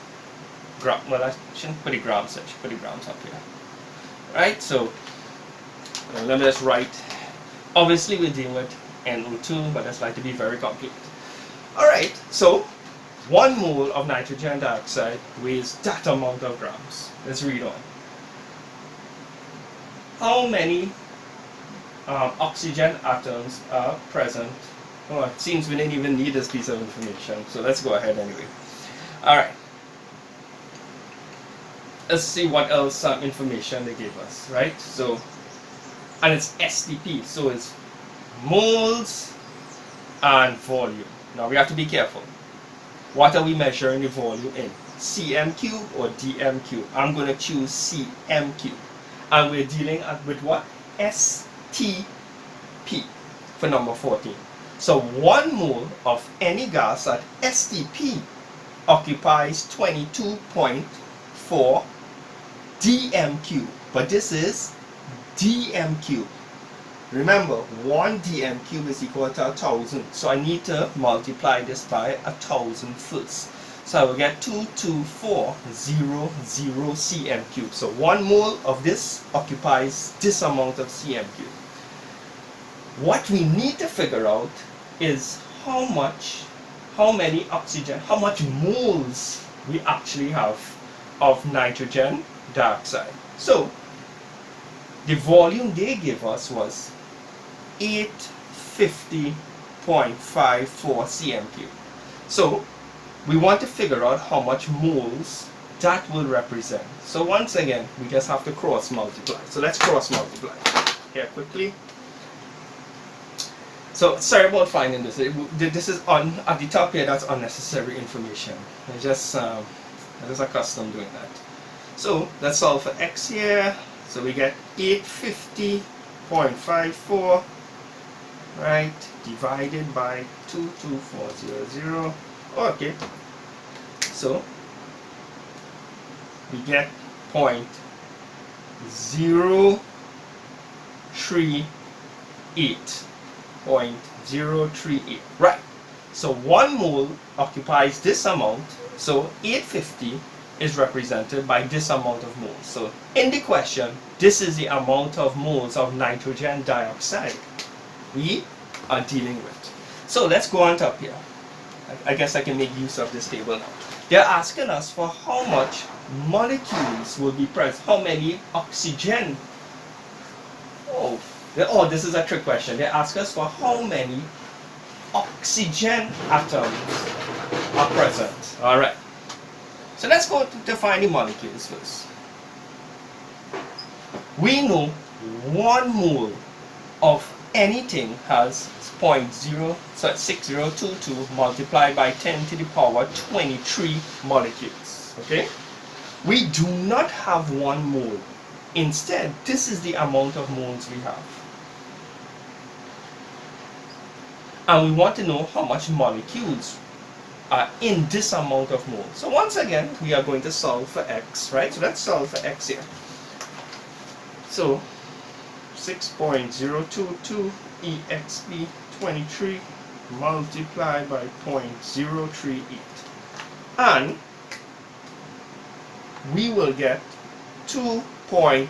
grams. Well, I shouldn't put the grams, I should put the grams up here. Right, so let me just write. Obviously, we're dealing with NO2, but that's like to be very complete. Alright, so 1 mole of nitrogen dioxide weighs that amount of grams. Let's read on. How many oxygen atoms are present? Oh, it seems we didn't even need this piece of information, so let's go ahead anyway. Alright. Let's see what else information they gave us, right? So, and it's STP, so it's moles and volume. Now we have to be careful. What are we measuring the volume in? cm cube or dm cube? I'm going to choose cm cube. And we're dealing with what? STP for number 14. So 1 mole of any gas at STP occupies 22.4 dm cube. But this is dm cube. Remember, 1 dm cube is equal to 1,000. So I need to multiply this by 1,000 first. So I will get 22400 cm cube. So 1 mole of this occupies this amount of cm cube. What we need to figure out is how much moles we actually have of nitrogen dioxide. So the volume they gave us was 850.54 cm cube. So we want to figure out how much moles that will represent. So once again, we just have to cross multiply. So let's cross multiply here quickly. So sorry about finding this. This is at the top here. That's unnecessary information. I'm just accustomed doing that. So let's solve for x here. So we get 850.54, right, divided by 22400. Okay, So we get 0.038. 0.038. Right. So 1 mole occupies this amount. So 850 is represented by this amount of moles. So in the question, this is the amount of moles of nitrogen dioxide we are dealing with. So let's go on top here. I guess I can make use of this table now. They're asking us for how much molecules will be present, how many oxygen. Oh, this is a trick question. They ask us for how many oxygen atoms are present. All right. So let's go to define the molecules first. We know 1 mole of anything has 0.6022 multiplied by 10 to the power 23 molecules. Okay? We do not have 1 mole. Instead, this is the amount of moles we have. And we want to know how much molecules are in this amount of moles. So once again, we are going to solve for x, right? So let's solve for x here. So 6.022 exp 23 multiplied by 0.038. And we will get 2.29,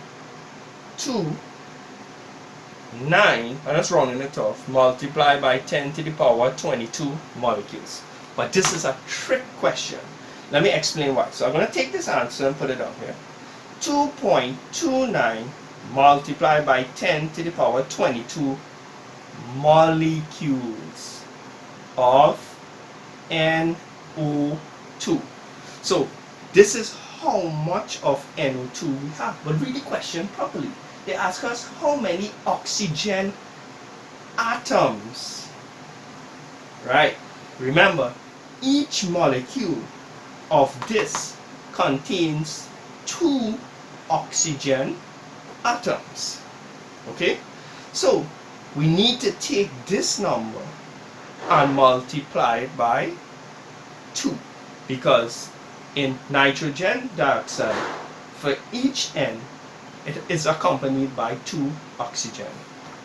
and that's rounding it off, multiplied by 10 to the power 22 molecules. But this is a trick question. Let me explain why. So I'm going to take this answer and put it down here. 2.29 multiplied by 10 to the power 22 molecules of NO2. So this is how much of NO2 we have. But read the question properly. They ask us how many oxygen atoms. Right? Remember, each molecule of this contains 2 oxygen atoms. Okay? So we need to take this number and multiply it by 2, because in nitrogen dioxide, for each N, it is accompanied by 2 oxygen.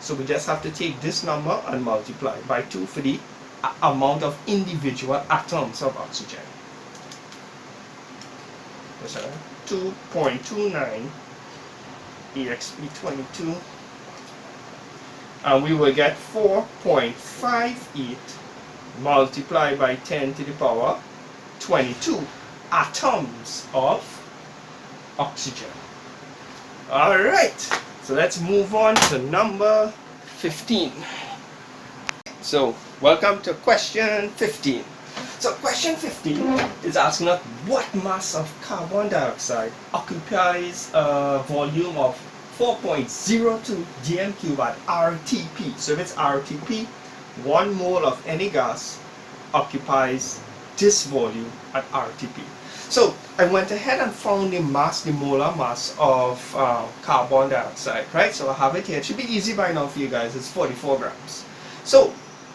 So we just have to take this number and multiply by 2 for the amount of individual atoms of oxygen. That's right. 2.29 exp22, and we will get 4.58 multiplied by 10 to the power 22 atoms of oxygen. Alright, so let's move on to number 15. So welcome to question 15. So question 15 is asking us what mass of carbon dioxide occupies a volume of 4.02 dm cube at RTP. So if it's RTP, 1 mole of any gas occupies this volume at RTP. So I went ahead and found the mass, the molar mass of carbon dioxide, right? So I have it here. It should be easy by now for you guys. It's 44 grams. So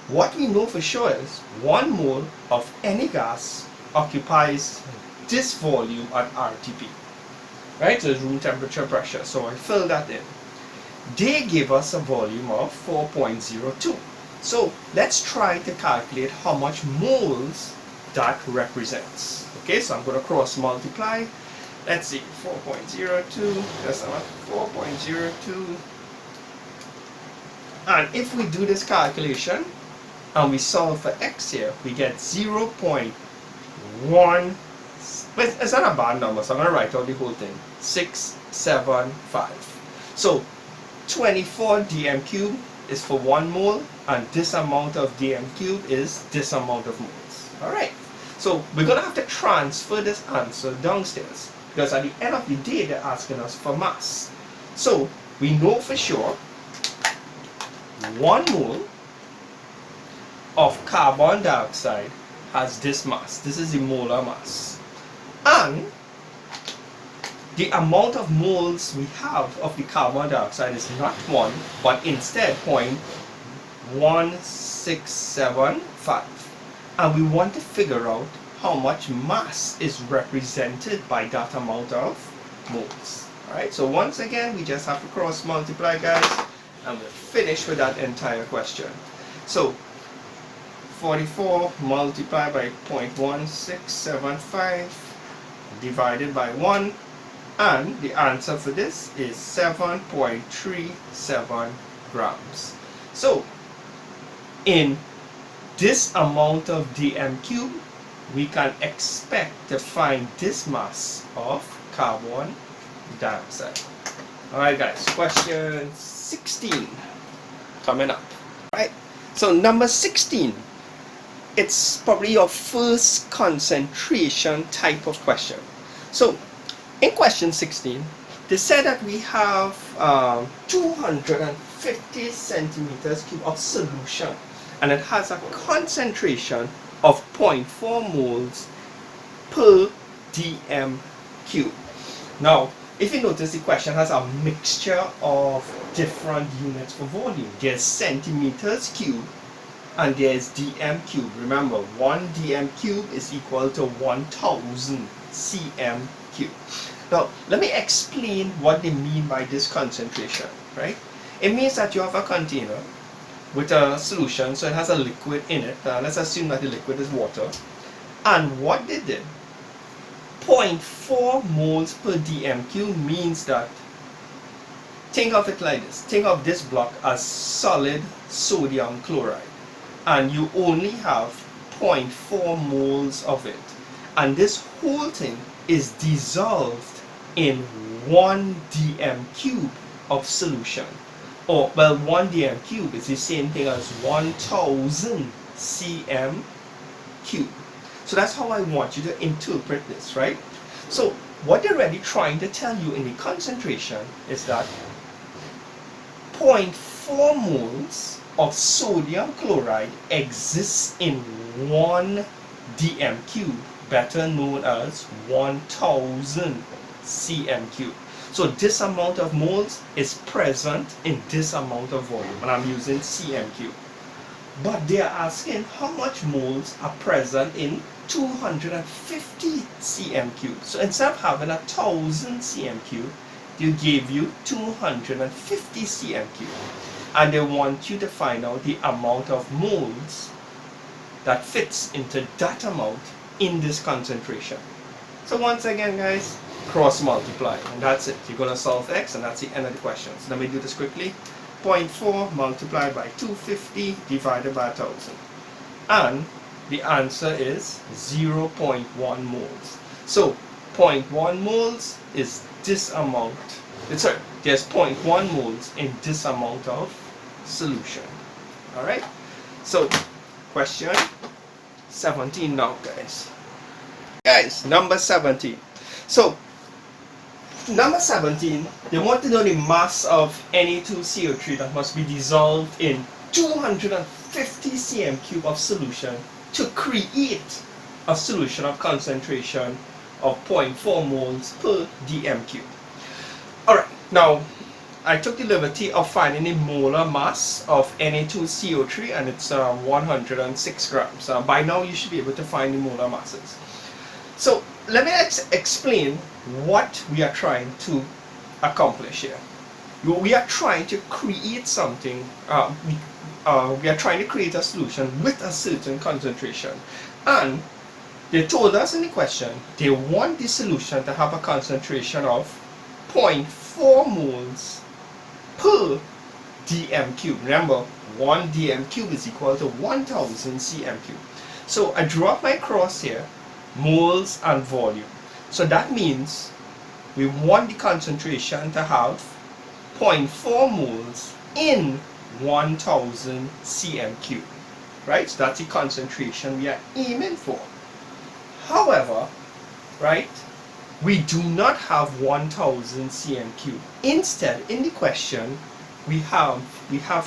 what we know for sure is 1 mole of any gas occupies this volume at RTP, right? So it's room temperature pressure. So I filled that in. They give us a volume of 4.02. So let's try to calculate how much moles that represents. Okay, so I'm going to cross multiply. Let's see, 4.02, that's 4.02. And if we do this calculation and we solve for x here, we get 0.1. But it's not a bad number, so I'm going to write out the whole thing. 675. So 24 dm cube is for 1 mole, and this amount of dm cube is this amount of moles. Alright, so we're going to have to transfer this answer downstairs, because at the end of the day they're asking us for mass. So we know for sure 1 mole of carbon dioxide has this mass. This is the molar mass. And the amount of moles we have of the carbon dioxide is not 1, but instead 0.1675. And we want to figure out how much mass is represented by that amount of moles. Alright, so once again, we just have to cross multiply, guys, and we'll finish with that entire question. So 44 multiplied by 0.1675 divided by 1, and the answer for this is 7.37 grams. So in this amount of dm cube, we can expect to find this mass of carbon dioxide. Alright guys, question 16 coming up. Right, so number 16, it's probably your first concentration type of question. So in question 16, they said that we have 250 centimeters cube of solution, and it has a concentration of 0.4 moles per dm cube. Now, if you notice, the question has a mixture of different units for volume. There's centimeters cube and there's dm cube. Remember, 1 dm cube is equal to 1000 cm cube. Now, let me explain what they mean by this concentration, right? It means that you have a container with a solution, so it has a liquid in it. Let's assume that the liquid is water. And what they did, 0.4 moles per dm cube means that, think of it like this. Think of this block as solid sodium chloride, and you only have 0.4 moles of it. And this whole thing is dissolved in 1 dm cube of solution. Or, well, 1 dm cube is the same thing as 1000 cm cube. So that's how I want you to interpret this, right? So what they're really trying to tell you in the concentration is that 0.4 moles of sodium chloride exists in 1 dm cube, better known as 1000 cm cube. So this amount of moles is present in this amount of volume, and I'm using cm cube. But they are asking how much moles are present in 250 cm cube. So instead of having 1000 cm cube, they give you 250 cm cube. And they want you to find out the amount of moles that fits into that amount in this concentration. So once again, guys, cross multiply, and that's it. You're going to solve x, and that's the end of the question. So let me do this quickly. 0.4 multiplied by 250 divided by 1000, and the answer is 0.1 moles. So 0.1 moles is this amount. Sorry, there's 0.1 moles in this amount of solution. Alright, so question 17 now, guys. Number 17. So number 17, they want to know the mass of Na2CO3 that must be dissolved in 250 cm cube of solution to create a solution of concentration of 0.4 moles per dm cube. Alright, now I took the liberty of finding the molar mass of Na2CO3, and it's 106 grams. By now you should be able to find the molar masses. So let me explain what we are trying to accomplish here. We are trying to create something, we are trying to create a solution with a certain concentration. And they told us in the question, they want the solution to have a concentration of 0.4 moles per dm cube. Remember, 1 dm cube is equal to 1000 cm cube. So I drew up my cross here, moles and volume. So that means we want the concentration to have 0.4 moles in 1000 cm cube, right? So that's the concentration we are aiming for. However, right, we do not have 1000 cm cube. Instead, in the question, we have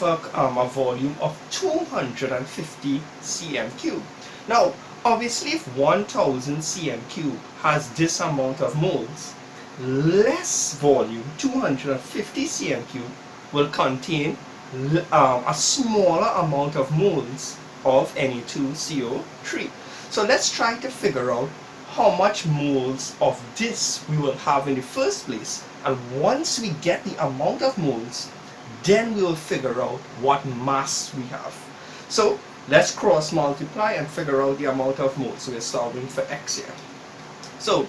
a volume of 250 cm cube. Now, obviously, if 1000 cm cube has this amount of moles, less volume, 250 cm cube, will contain a smaller amount of moles of Na2CO3. So let's try to figure out how much moles of this we will have in the first place. And once we get the amount of moles, then we will figure out what mass we have. So let's cross multiply and figure out the amount of moles. So we're solving for x here. So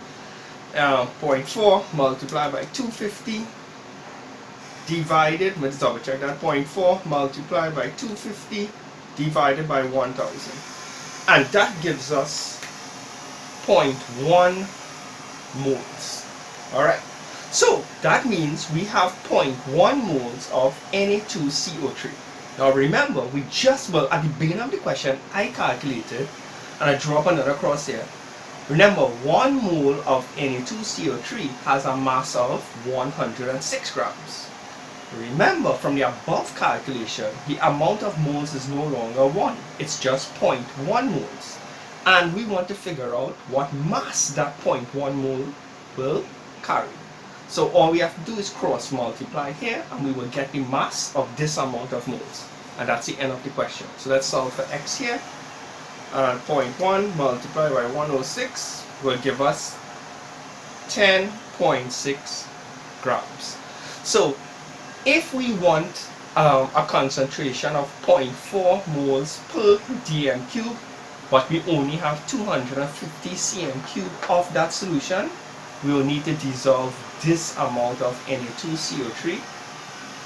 0.4 multiplied by 250 divided, let's double check that, 0.4 multiplied by 250 divided by 1000. And that gives us 0.1 moles. Alright, so that means we have 0.1 moles of Na2CO3. Now remember, we just, well, at the beginning of the question, I calculated, and I drop another cross here. Remember, 1 mole of Na2CO3 has a mass of 106 grams. Remember, from the above calculation, the amount of moles is no longer 1. It's just 0.1 moles. And we want to figure out what mass that 0.1 mole will carry. So all we have to do is cross multiply here, and we will get the mass of this amount of moles. And that's the end of the question. So let's solve for x here. 0.1 multiplied by 106 will give us 10.6 grams. So if we want a concentration of 0.4 moles per dm cube, but we only have 250 cm cube of that solution, we will need to dissolve this amount of Na2CO3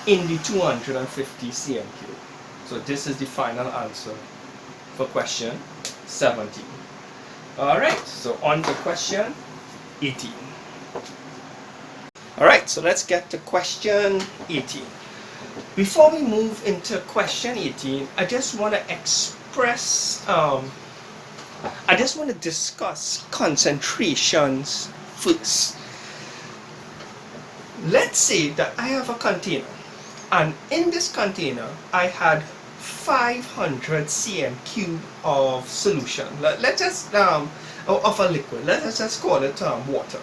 in the 250 cm cube. So this is the final answer for question 17. Alright, so on to question 18. Alright, so let's get to question 18. Before we move into question 18, I just want to discuss concentrations first. Let's say that I have a container, and in this container I had 500 cm cube of solution. Let's just of a liquid. Let's just call it water.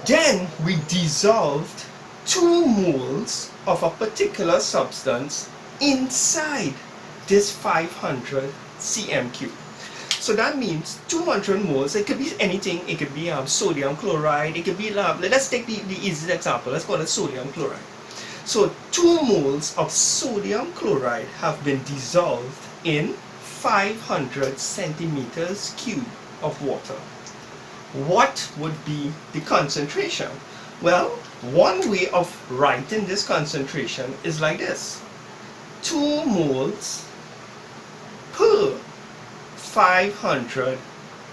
Then we dissolved 2 moles of a particular substance inside this 500 cm cube. So that means 200 moles. It could be anything. It could be sodium chloride. It could be let's take the easiest example. Let's call it sodium chloride. So 2 moles of sodium chloride have been dissolved in 500 centimeters cube of water. What would be the concentration? Well, one way of writing this concentration is like this: 2 moles per 500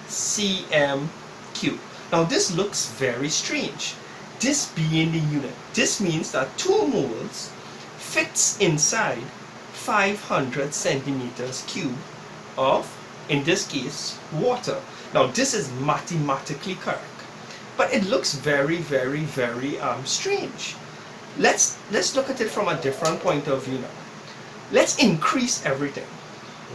cm cube. Now this looks very strange, this being the unit. This means that 2 moles fits inside 500 centimeters cube of, in this case, water. Now this is mathematically correct, but it looks very, very, very strange. Let's look at it from a different point of view now. Let's increase everything.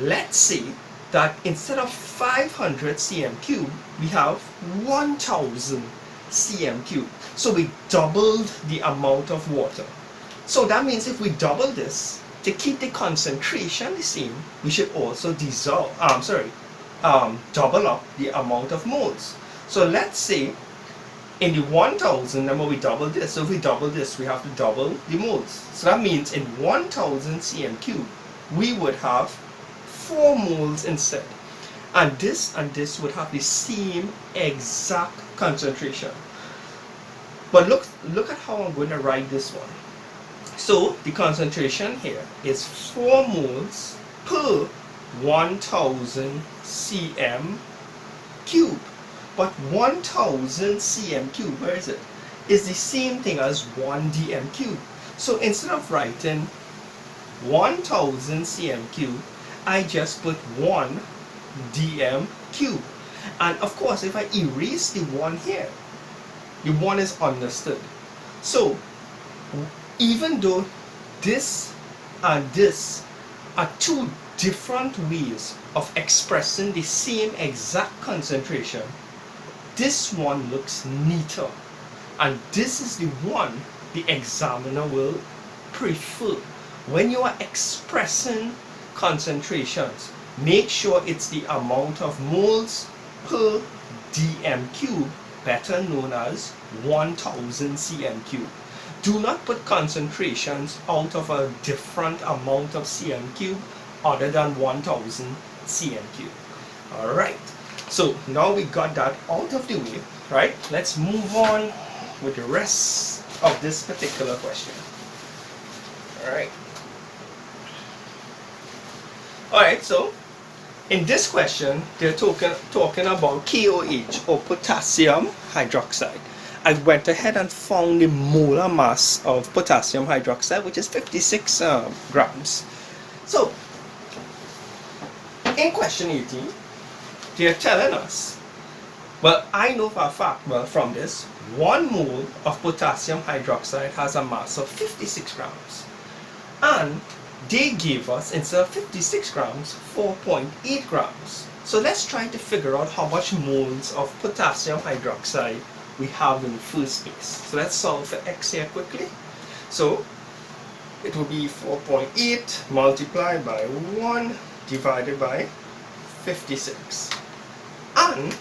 Let's say that instead of 500 cm cube, we have 1000 cm cube. So we doubled the amount of water. So that means if we double this, to keep the concentration the same, we should also double up the amount of moles. So let's say in the 1000, remember we double this. So if we double this, we have to double the moles. So that means in 1000 cm cube, we would have 4 moles instead. And this would have the same exact concentration. But look at how I'm going to write this one. So the concentration here is 4 moles per 1000 cm cube. But 1000 cm cube, where is it? Is the same thing as 1 dm cube. So instead of writing 1000 cm cube, I just put 1 dm cube. And of course, if I erase the 1 here, the 1 is understood. So even though this and this are 2 different ways of expressing the same exact concentration, this one looks neater, and this is the one the examiner will prefer. When you are expressing concentrations, make sure it's the amount of moles per dm cube, better known as 1000 cm cube. Do not put concentrations out of a different amount of cm cube other than 1000 cm cube. Alright, so now we got that out of the way, right? Let's move on with the rest of this particular question. Alright, so in this question, they're talking about KOH, or potassium hydroxide. I went ahead and found the molar mass of potassium hydroxide, which is 56 grams. So, in question 18, they're telling us, well, I know for a fact, well, from this, 1 mole of potassium hydroxide has a mass of 56 grams. And they gave us, instead of 56 grams, 4.8 grams. So let's try to figure out how much moles of potassium hydroxide we have in the first place. So let's solve for x here quickly. So it will be 4.8 multiplied by 1 divided by 56. And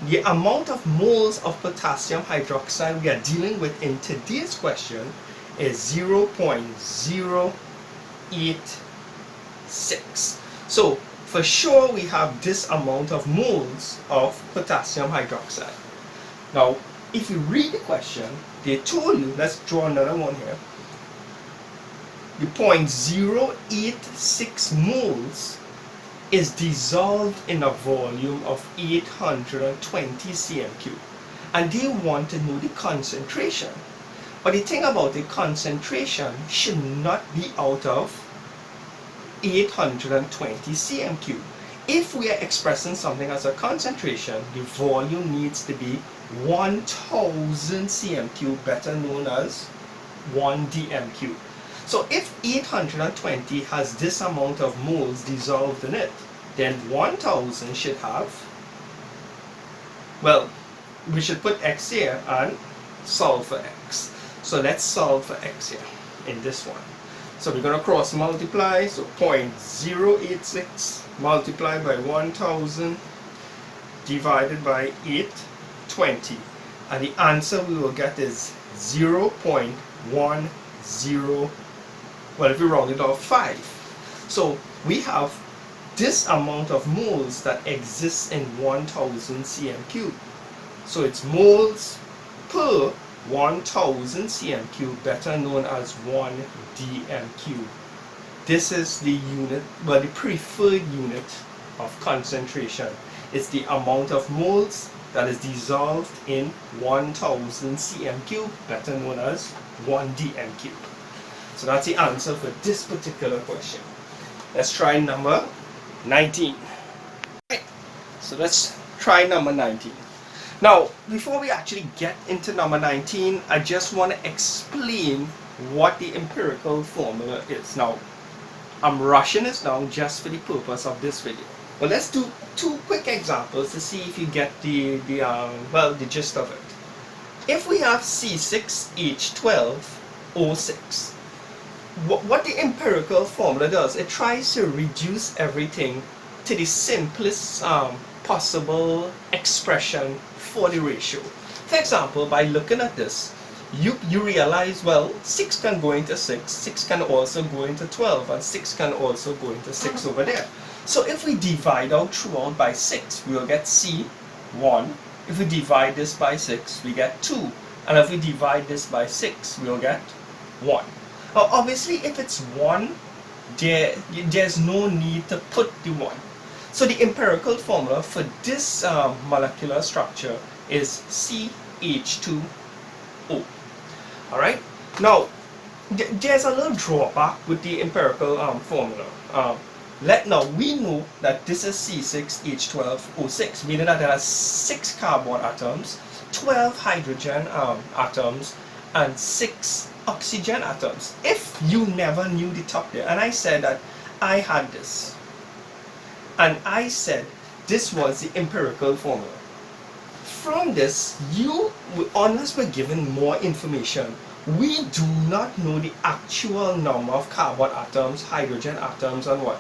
the amount of moles of potassium hydroxide we are dealing with in today's question is 0.086. So for sure we have this amount of moles of potassium hydroxide. Now if you read the question, they told you, let's draw another one here, the 0.086 moles is dissolved in a volume of 820 cm cube, and they want to know the concentration. But the thing about the concentration should not be out of 820 cm cube. If we are expressing something as a concentration, the volume needs to be 1000 cm cube, better known as 1 dm cube. So if 820 has this amount of moles dissolved in it, then 1000 should have, well, we should put x here and solve for x. So let's solve for x here in this one. So we're going to cross multiply, so 0.086 multiplied by 1000 divided by 820. And the answer we will get is 0.10, well, if we round it off, 5. So we have this amount of moles that exists in 1000 cm cube. So it's moles per 1000 cm cube, better known as 1 dm cube. This is the unit, well, the preferred unit of concentration. It's the amount of moles that is dissolved in 1000 cm cube, better known as 1 dm cube. So that's the answer for this particular question. Let's try number 19. Right. So let's try number 19. Now, before we actually get into number 19, I just want to explain what the empirical formula is. Now, I'm rushing this down just for the purpose of this video. But let's do 2 quick examples to see if you get the gist of it. If we have C6H12O6, what the empirical formula does, it tries to reduce everything to the simplest possible expression for the ratio. For example, by looking at this, you realize, well, 6 can go into 6, 6 can also go into 12, and 6 can also go into 6 over there. So if we divide out throughout by 6, we will get C1. If we divide this by 6, we get 2. And if we divide this by 6, we will get 1. Now, obviously, if it's 1, there's no need to put the 1. So the empirical formula for this molecular structure is CH2O. Alright? Now, there's a little drawback with the empirical formula. Now we know that this is C6H12O6, meaning that there are 6 carbon atoms, 12 hydrogen atoms, and 6 oxygen atoms. If you never knew the top there, and I said that I had this, and I said this was the empirical formula. From this, unless we're given more information, we do not know the actual number of carbon atoms, hydrogen atoms, and what?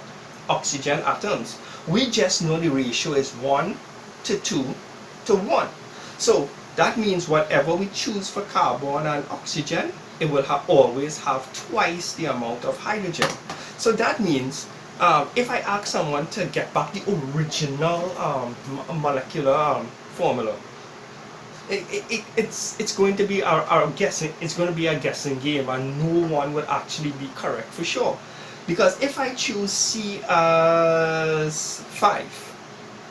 oxygen atoms. We just know the ratio is 1 to 2 to 1. So that means whatever we choose for carbon and oxygen, it will always have twice the amount of hydrogen. So that means if I ask someone to get back the original molecular formula, it's going to be our guessing. It's going to be a guessing game, and no one will actually be correct for sure. Because if I choose C as 5,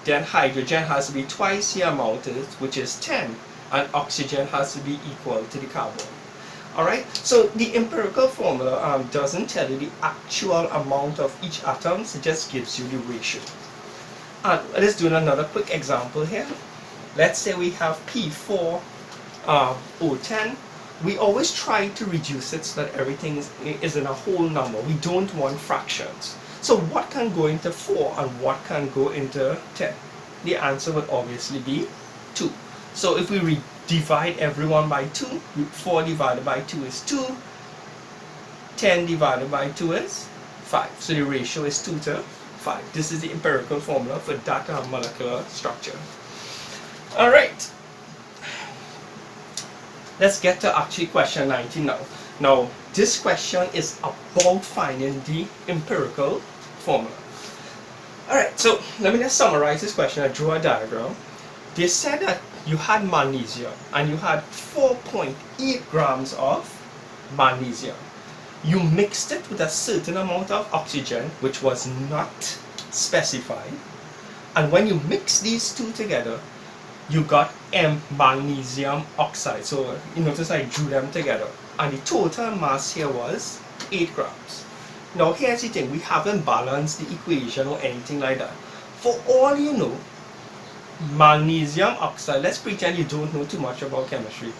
then hydrogen has to be twice the amount, which is 10, and oxygen has to be equal to the carbon. Alright, so the empirical formula doesn't tell you the actual amount of each atom, it just gives you the ratio. And let's do another quick example here. Let's say we have P4O10. We always try to reduce it so that everything is in a whole number. We don't want fractions. So what can go into 4 and what can go into 10? The answer would obviously be 2. So if we divide everyone by 2, 4 divided by 2 is 2, 10 divided by 2 is 5. So the ratio is 2 to 5. This is the empirical formula for that molecular structure. Alright, let's get to actually question 19 now. Now, this question is about finding the empirical formula. Alright, so let me just summarize this question. I drew a diagram. They said that you had magnesium and you had 4.8 grams of magnesium. You mixed it with a certain amount of oxygen, which was not specified. And when you mix these two together, you got magnesium oxide. So you notice I drew them together. And the total mass here was 8 grams. Now here's the thing, we haven't balanced the equation or anything like that. For all you know, magnesium oxide, let's pretend you don't know too much about chemistry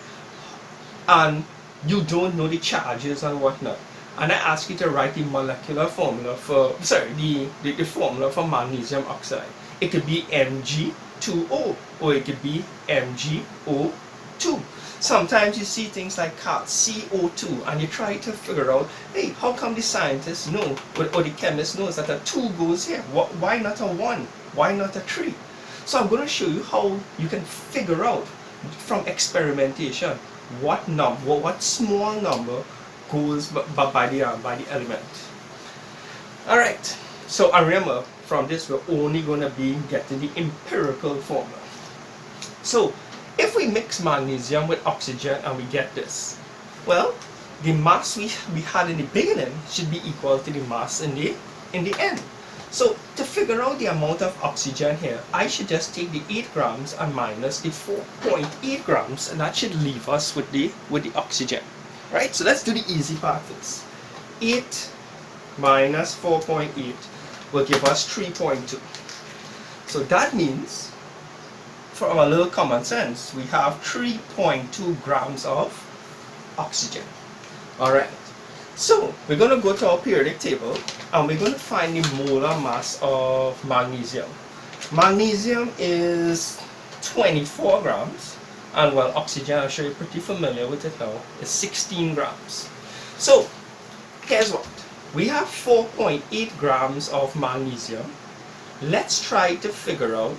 and you don't know the charges and whatnot, and I ask you to write the molecular formula for, the formula for magnesium oxide. It could be Mg2O or it could be MgO2. Sometimes you see things like CO2 and you try to figure out, hey, how come the scientists know or the chemist knows that a 2 goes here? Why not a 1? Why not a 3? So I'm going to show you how you can figure out from experimentation what small number goes by the element. Alright, so I remember from this we're only going to be getting the empirical formula. So if we mix magnesium with oxygen and we get this, well, the mass we had in the beginning should be equal to the mass in the end. So to figure out the amount of oxygen here, I should just take the 8 grams and minus the 4.8 grams, and that should leave us with the oxygen. Right? So let's do the easy part first. 8 minus 4.8 will give us 3.2. So that means, for our little common sense, we have 3.2 grams of oxygen. Alright. So we're going to go to our periodic table and we're going to find the molar mass of magnesium. Magnesium is 24 grams, and well, oxygen, I'm sure you're pretty familiar with it now, is 16 grams. So here's what. We have 4.8 grams of magnesium. Let's try to figure out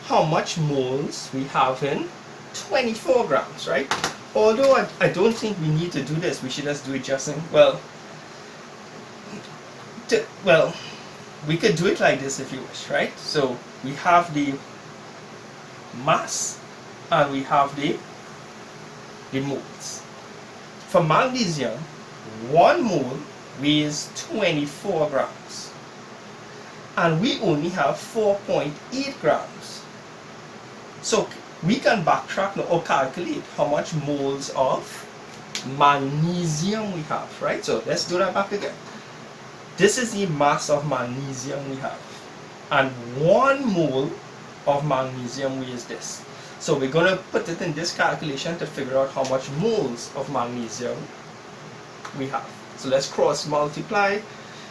how much moles we have in 24 grams, right? Although I don't think we need to do this, we should just do it just in, well, we could do it like this if you wish, right? So we have the mass and we have the moles. For magnesium, 1 mole weighs 24 grams and we only have 4.8 grams. So we can backtrack now or calculate how much moles of magnesium we have, right? So let's do that back again. This is the mass of magnesium we have, and 1 mole of magnesium weighs this. So we're going to put it in this calculation to figure out how much moles of magnesium we have. So let's cross multiply.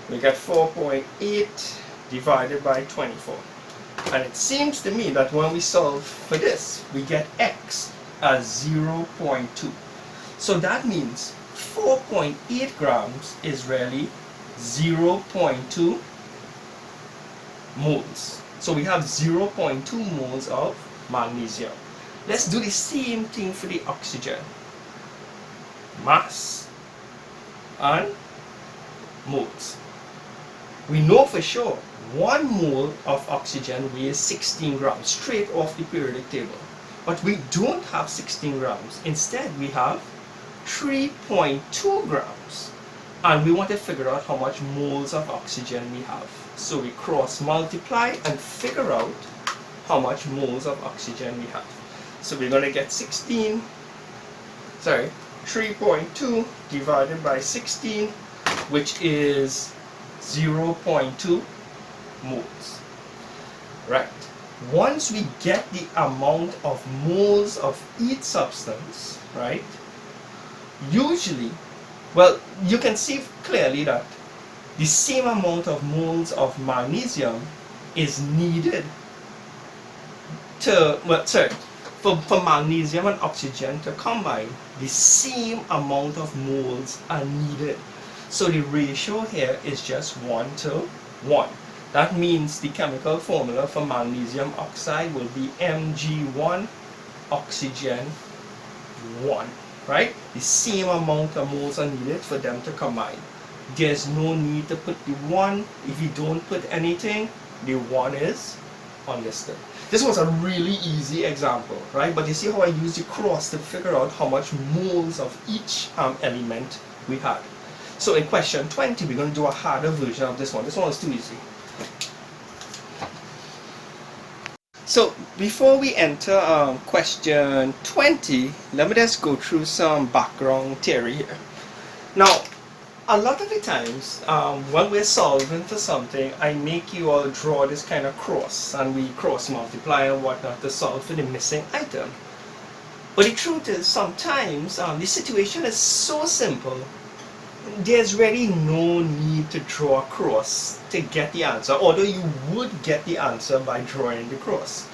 We get 4.8 divided by 24. And it seems to me that when we solve for this, we get x as 0.2. So that means 4.8 grams is really 0.2 moles. So we have 0.2 moles of magnesium. Let's do the same thing for the oxygen. Mass and moles. We know for sure 1 mole of oxygen weighs 16 grams straight off the periodic table. But we don't have 16 grams. Instead, we have 3.2 grams. And we want to figure out how much moles of oxygen we have. So we cross multiply and figure out how much moles of oxygen we have. So we're going to get 3.2 divided by 16, which is 0.2 moles. Right. Once we get the amount of moles of each substance, right, usually, well, you can see clearly that the same amount of moles of magnesium is needed to, for magnesium and oxygen to combine, the same amount of moles are needed. So the ratio here is just 1 to 1. That means the chemical formula for magnesium oxide will be Mg1 oxygen 1, right? The same amount of moles are needed for them to combine. There's no need to put the 1. If you don't put anything, the 1 is unlisted. This was a really easy example, right? But you see how I used the cross to figure out how much moles of each element we had. So in question 20, we're going to do a harder version of this one. This one is too easy. So before we enter question 20, let me just go through some background theory here. Now, a lot of the times when we're solving for something, I make you all draw this kind of cross, and we cross multiply and whatnot to solve for the missing item. But the truth is, sometimes the situation is so simple, there's really no need to draw a cross to get the answer, although you would get the answer by drawing the cross.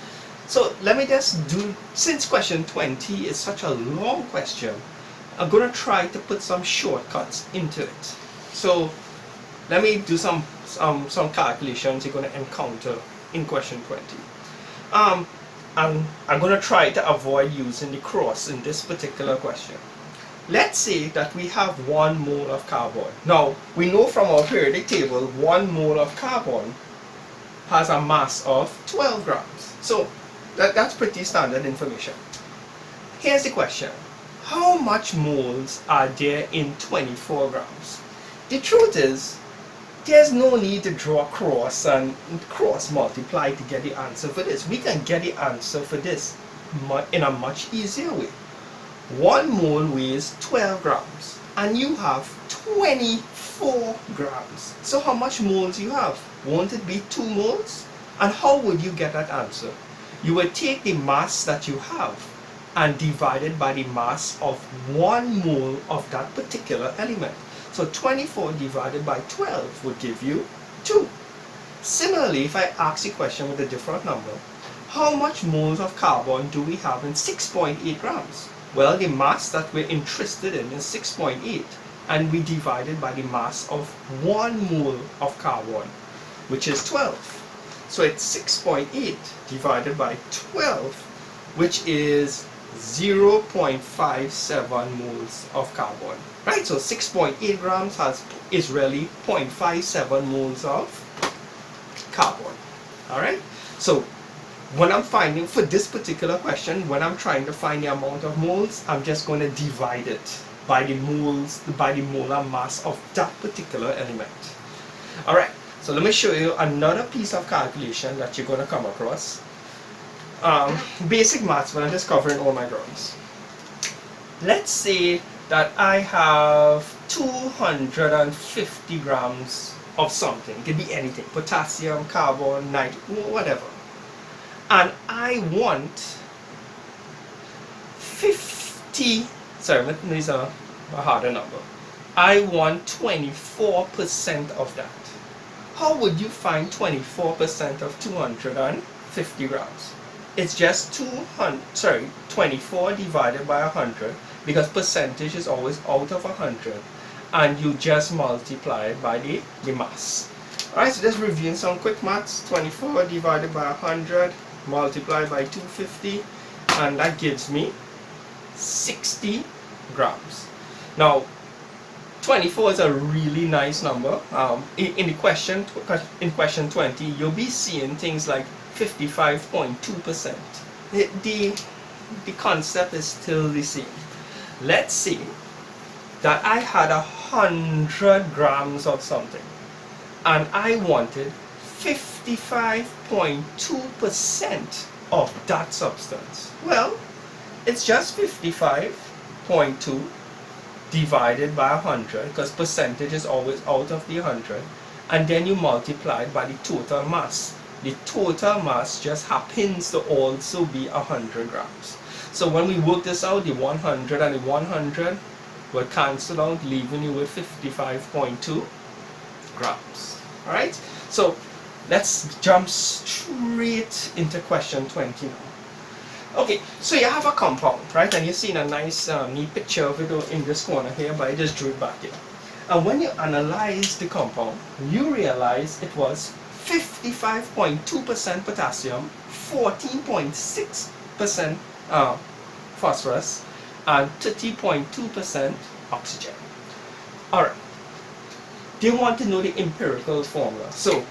So let me just do, since question 20 is such a long question, I'm going to try to put some shortcuts into it. So let me do some calculations you're going to encounter in question 20. And I'm going to try to avoid using the cross in this particular question. Let's say that we have 1 mole of carbon. Now, we know from our periodic table, 1 mole of carbon has a mass of 12 grams. So that's pretty standard information. Here's the question. How much moles are there in 24 grams? The truth is, there's no need to draw a cross and cross multiply to get the answer for this. We can get the answer for this in a much easier way. 1 mole weighs 12 grams and you have 24 grams. So how much moles you have? Won't it be 2 moles? And how would you get that answer? You would take the mass that you have and divide it by the mass of 1 mole of that particular element. So 24 divided by 12 would give you 2. Similarly, if I ask a question with a different number, how much moles of carbon do we have in 6.8 grams? Well, the mass that we're interested in is 6.8, and we divide it by the mass of 1 mole of carbon, which is 12. So it's 6.8 divided by 12, which is 0.57 moles of carbon. Right? So 6.8 grams is really 0.57 moles of carbon. Alright? So when I'm finding, for this particular question, when I'm trying to find the amount of moles, I'm just going to divide it by the moles, by the molar mass of that particular element. Alright, so let me show you another piece of calculation that you're going to come across. Basic maths, when I'm just covering all my drawings. Let's say that I have 250 grams of something. It could be anything, potassium, carbon, nitrogen, whatever. And I want 50, sorry, let me use a harder number. I want 24% of that. How would you find 24% of 250 grams? It's just 24 divided by 100, because percentage is always out of 100, and you just multiply it by the mass. Alright, so just reviewing some quick maths. 24 divided by 100 multiplied by 250, and that gives me 60 grams. Now 24 is a really nice number. In the question, in question 20, you'll be seeing things like 55.2%. The concept is still the same. Let's say that I had 100 grams of something and I wanted 55.2% of that substance. Well, it's just 55.2 divided by 100, because percentage is always out of the 100, and then you multiply it by the total mass. The total mass just happens to also be 100 grams. So when we work this out, the 100 and the 100 will cancel out, leaving you with 55.2 grams. Alright, so let's jump straight into question 20 now. Okay, so you have a compound, right? And you've seen a nice neat picture of it in this corner here, but I just drew it back here. And when you analyze the compound, you realize it was 55.2% potassium, 14.6% phosphorus, and 30.2% oxygen. Alright, they want to know the empirical formula. So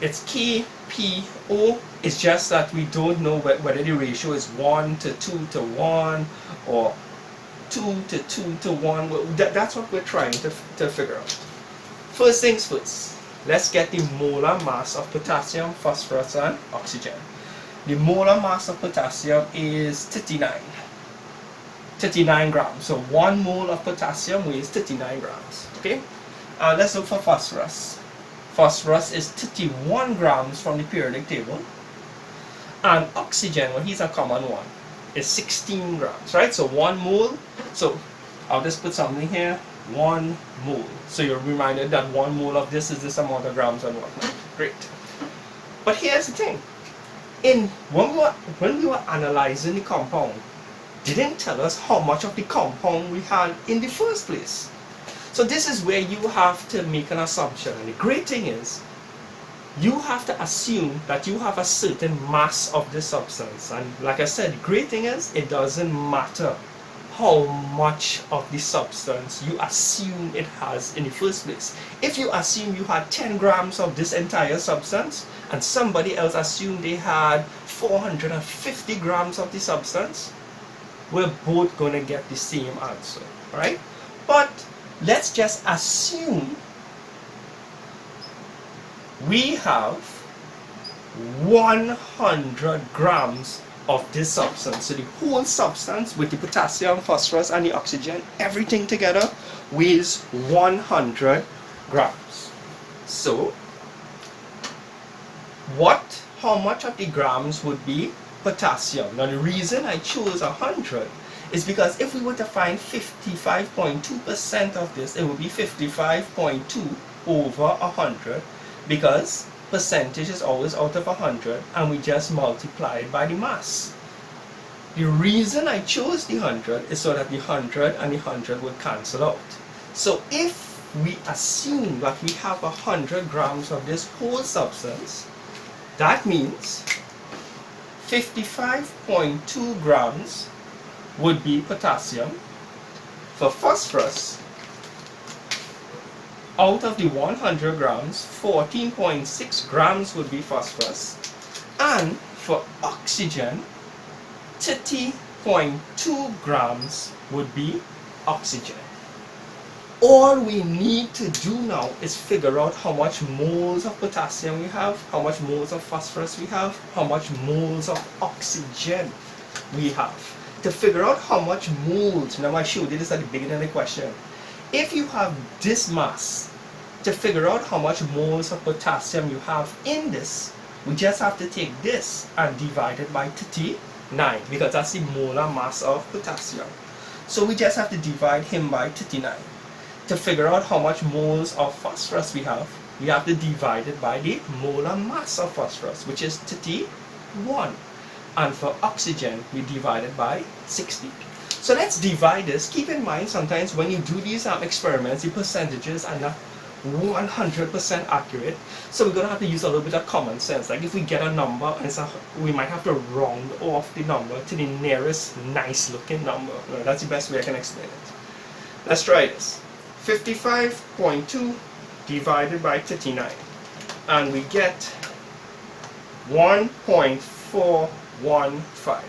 it's KPO. It's just that we don't know whether the ratio is 1 to 2 to 1 or 2 to 2 to 1. That's what we're trying to figure out. First things first, let's get the molar mass of potassium, phosphorus, and oxygen. The molar mass of potassium is 39 grams. So 1 mole of potassium weighs 39 grams. Okay? Let's look for phosphorus. Phosphorus is 31 grams from the periodic table. And oxygen, well, he's a common one, is 16 grams, right? So 1 mole. So I'll just put something here, 1 mole. So you're reminded that 1 mole of this is this amount of grams and whatnot. Great. But here's the thing. When we were analyzing the compound, didn't tell us how much of the compound we had in the first place. So this is where you have to make an assumption. And the great thing is, you have to assume that you have a certain mass of the substance. And like I said, the great thing is, it doesn't matter how much of the substance you assume it has in the first place. If you assume you had 10 grams of this entire substance, and somebody else assumed they had 450 grams of the substance, we're both going to get the same answer, right? But let's just assume we have 100 grams of this substance. So the whole substance with the potassium, phosphorus, and the oxygen, everything together weighs 100 grams. So how much of the grams would be potassium? Now the reason I chose 100 is because if we were to find 55.2% of this, it would be 55.2 over 100, because percentage is always out of 100, and we just multiply it by the mass. The reason I chose the 100 is so that the 100 and the 100 would cancel out. So if we assume that we have 100 grams of this whole substance, that means 55.2 grams would be potassium. For phosphorus, out of the 100 grams, 14.6 grams would be phosphorus. And for oxygen, 30.2 grams would be oxygen. All we need to do now is figure out how much moles of potassium we have, how much moles of phosphorus we have, how much moles of oxygen we have. To figure out how much moles, now I showed you this at the beginning of the question. If you have this mass, to figure out how much moles of potassium you have in this, we just have to take this and divide it by 39, because that's the molar mass of potassium. So we just have to divide him by 39. To figure out how much moles of phosphorus we have to divide it by the molar mass of phosphorus, which is 31. And for oxygen, we divide it by 60. So let's divide this. Keep in mind, sometimes when you do these experiments, the percentages are not 100% accurate. So we're going to have to use a little bit of common sense. Like if we get a number, and so we might have to round off the number to the nearest nice looking number. That's the best way I can explain it. Let's try this. 55.2 divided by 39. And we get 1.415.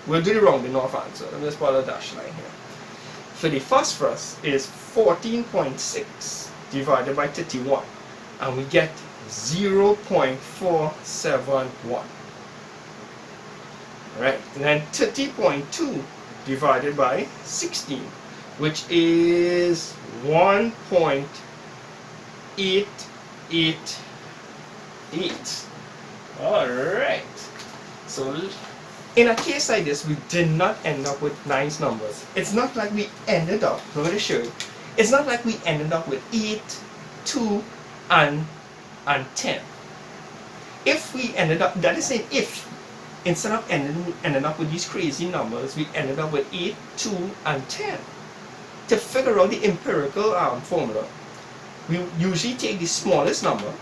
We'll do the rounding off answer. Let me just put a dash line here. For the phosphorus is 14.6 divided by 31, and we get 0.471. Right, and then 30.2 divided by 16, which is 1.888. All right. So in a case like this, we did not end up with nice numbers. It's not like we ended up, I'm going to show you, it's not like we ended up with 8, 2, and 10. If we ended up, that is saying if, instead of ending up with these crazy numbers, we ended up with 8, 2, and 10. To figure out the empirical formula, we usually take the smallest number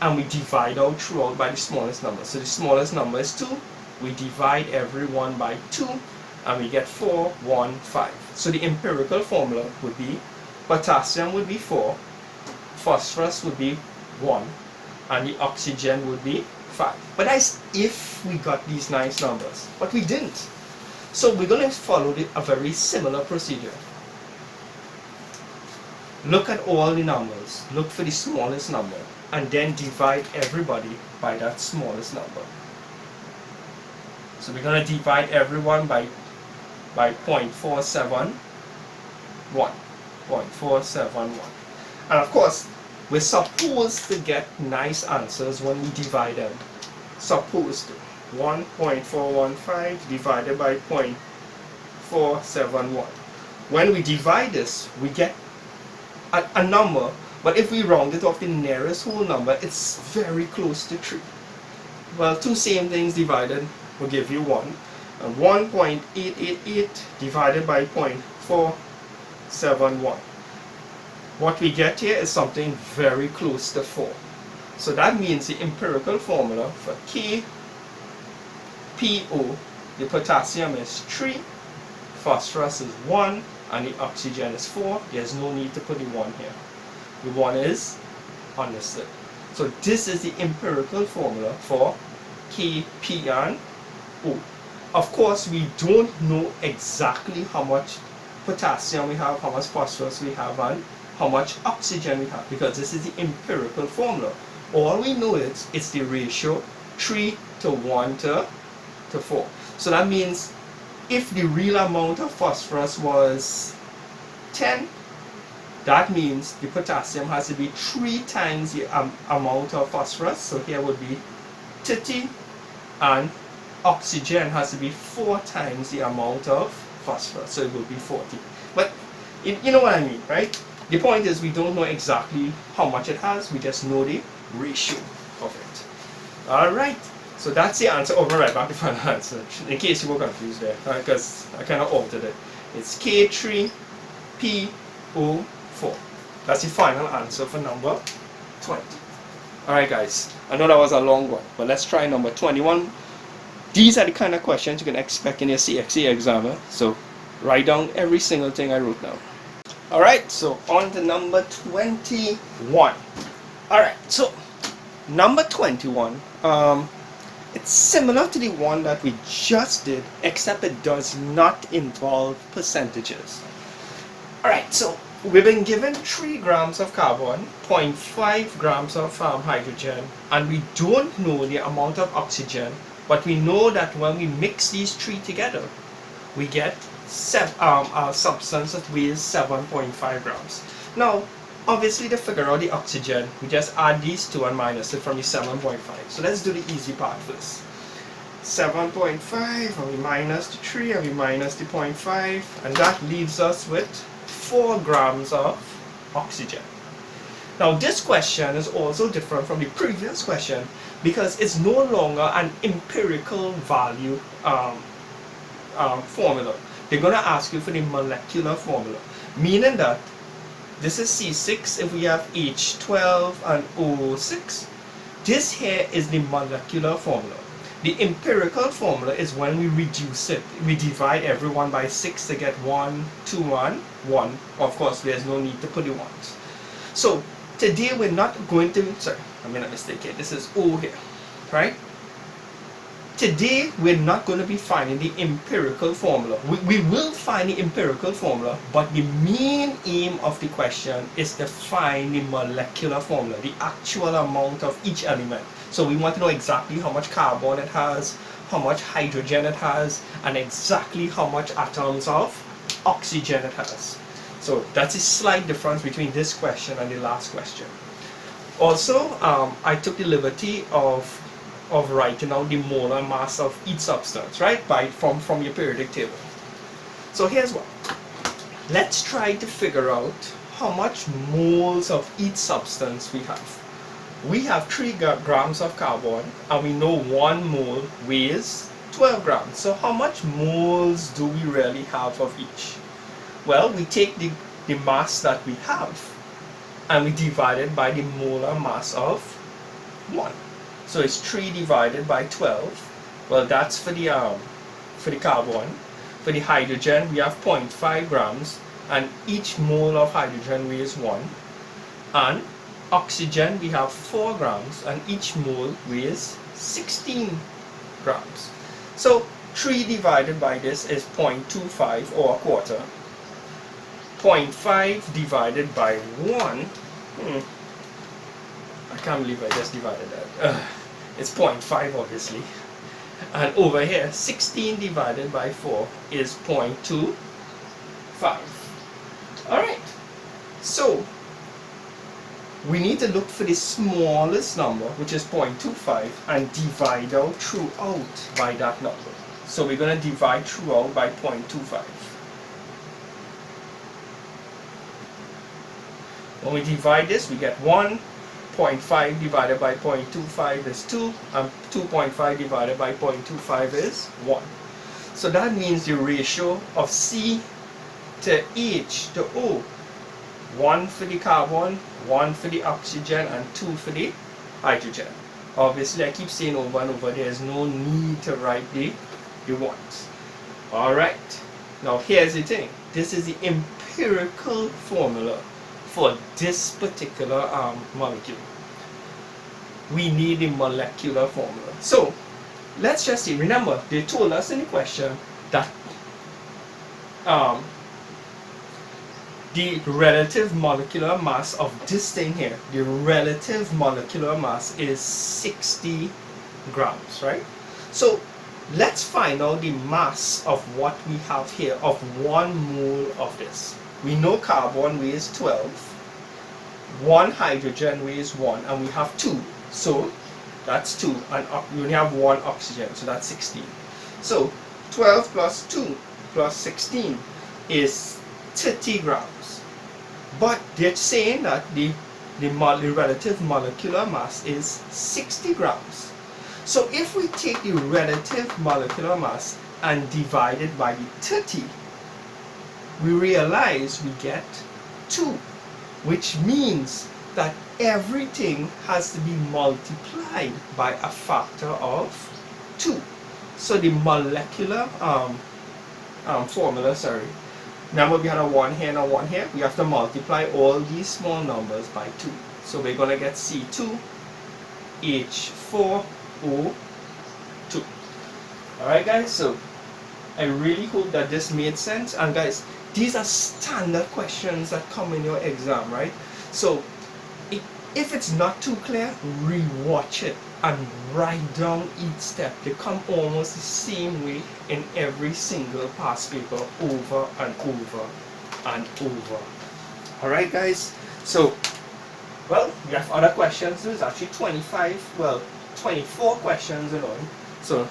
and we divide out throughout by the smallest number. So the smallest number is 2. We divide every one by 2 and we get 415. So the empirical formula would be potassium would be 4, phosphorus would be 1, and the oxygen would be 5. But that's if we got these nice numbers, but we didn't. So we're going to follow a very similar procedure. Look at all the numbers, look for the smallest number, and then divide everybody by that smallest number. So we're going to divide everyone by 0.471. 0.471. And of course, we're supposed to get nice answers when we divide them. Supposed to. 1.415 divided by 0.471. When we divide this, we get a number, but if we round it off the nearest whole number, it's very close to 3. Well, two same things divided will give you 1. And 1.888 divided by 0.471. What we get here is something very close to 4. So that means the empirical formula for KPO, the potassium is 3, phosphorus is 1, and the oxygen is 4. There's no need to put the 1 here. The 1 is understood. So this is the empirical formula for KP and O. Of course, we don't know exactly how much potassium we have, how much phosphorus we have, and how much oxygen we have, because this is the empirical formula. All we know is it's the ratio 3 to 1 to 4. So that means if the real amount of phosphorus was 10, that means the potassium has to be 3 times the amount of phosphorus. So here would be 30, and oxygen has to be 4 times the amount of phosphorus. So it will be 40. But you know what I mean, right? The point is we don't know exactly how much it has. We just know the ratio of it. All right. So that's the answer. Oh, right back to the final answer. In case you were confused there, because I kind of altered it. It's K3PO4. That's the final answer for number 20. Alright guys, I know that was a long one, but let's try number 21. These are the kind of questions you can expect in your CXC exam. So write down every single thing I wrote down. Alright, so on to number 21. Alright, so number 21, it's similar to the one that we just did, except it does not involve percentages. Alright, so we've been given 3 grams of carbon, 0.5 grams of hydrogen, and we don't know the amount of oxygen, but we know that when we mix these 3 together, we get a substance that weighs 7.5 grams. Now, obviously to figure out the oxygen, we just add these 2 and minus it from the 7.5. So let's do the easy part first. 7.5, and we minus the 3, and we minus the 0.5, and that leaves us with 4 grams of oxygen. Now this question is also different from the previous question because it's no longer an empirical value formula. They're going to ask you for the molecular formula, meaning that This is C6 if we have H12 and O6. This here is the molecular formula. The empirical formula is when we reduce it. We divide everyone by 6 to get 1, 2, 1, 1. Of course, there's no need to put the 1s. So today we're not going to, sorry, I made a mistake here. This is O here, right? Today we're not going to be finding the empirical formula. We will find the empirical formula, but the main aim of the question is to find the molecular formula, the actual amount of each element. So we want to know exactly how much carbon it has, how much hydrogen it has, and exactly how much atoms of oxygen it has. So that's a slight difference between this question and the last question. Also, I took the liberty of writing out the molar mass of each substance, right, from your periodic table. So here's one. Let's try to figure out how much moles of each substance we have. We have 3 grams of carbon, and we know 1 mole weighs 12 grams. So how much moles do we really have of each? Well, we take the mass that we have, and we divide it by the molar mass of 1. So it's 3 divided by 12. Well, that's for the carbon. For the hydrogen, we have 0.5 grams, and each mole of hydrogen weighs 1. And oxygen, we have 4 grams, and each mole weighs 16 grams. So 3 divided by this is 0.25, or a quarter. 0.5 divided by 1. I can't believe I just divided that. It's 0.5 obviously. And over here, 16 divided by 4 is 0.25. Alright, so we need to look for the smallest number, which is 0.25, and divide out throughout by that number. So we're going to divide throughout by 0.25. When we divide this, we get 1.5 divided by 0.25 is 2, and 2.5 divided by 0.25 is 1. So that means the ratio of C to H to O, 1 for the carbon, 1 for the oxygen, and 2 for the hydrogen. Obviously, I keep saying over and over, there's no need to write the ones. Alright, now here's the thing. This is the empirical formula for this particular molecule. We need the molecular formula. So let's just see. Remember, they told us in the question that the relative molecular mass of this thing here, the relative molecular mass is 60 grams, right? So let's find out the mass of what we have here, of 1 mole of this. We know carbon weighs 12, 1 hydrogen weighs 1, and we have 2. So that's 2, and we only have 1 oxygen, so that's 16. So 12 plus 2 plus 16 is 30 grams. But they're saying that the relative molecular mass is 60 grams. So if we take the relative molecular mass and divide it by the 30, we realize we get 2, which means that everything has to be multiplied by a factor of 2. So the molecular formula, remember we had a 1 here and a 1 here, we have to multiply all these small numbers by 2. So we're going to get C2H4O2. Alright guys, so I really hope that this made sense. And guys, these are standard questions that come in your exam, right? So if it's not too clear, re-watch it and write down each step. They come almost the same way in every single past paper, over and over and over. Alright guys, so well, we have other questions. There's actually 24 questions in all. So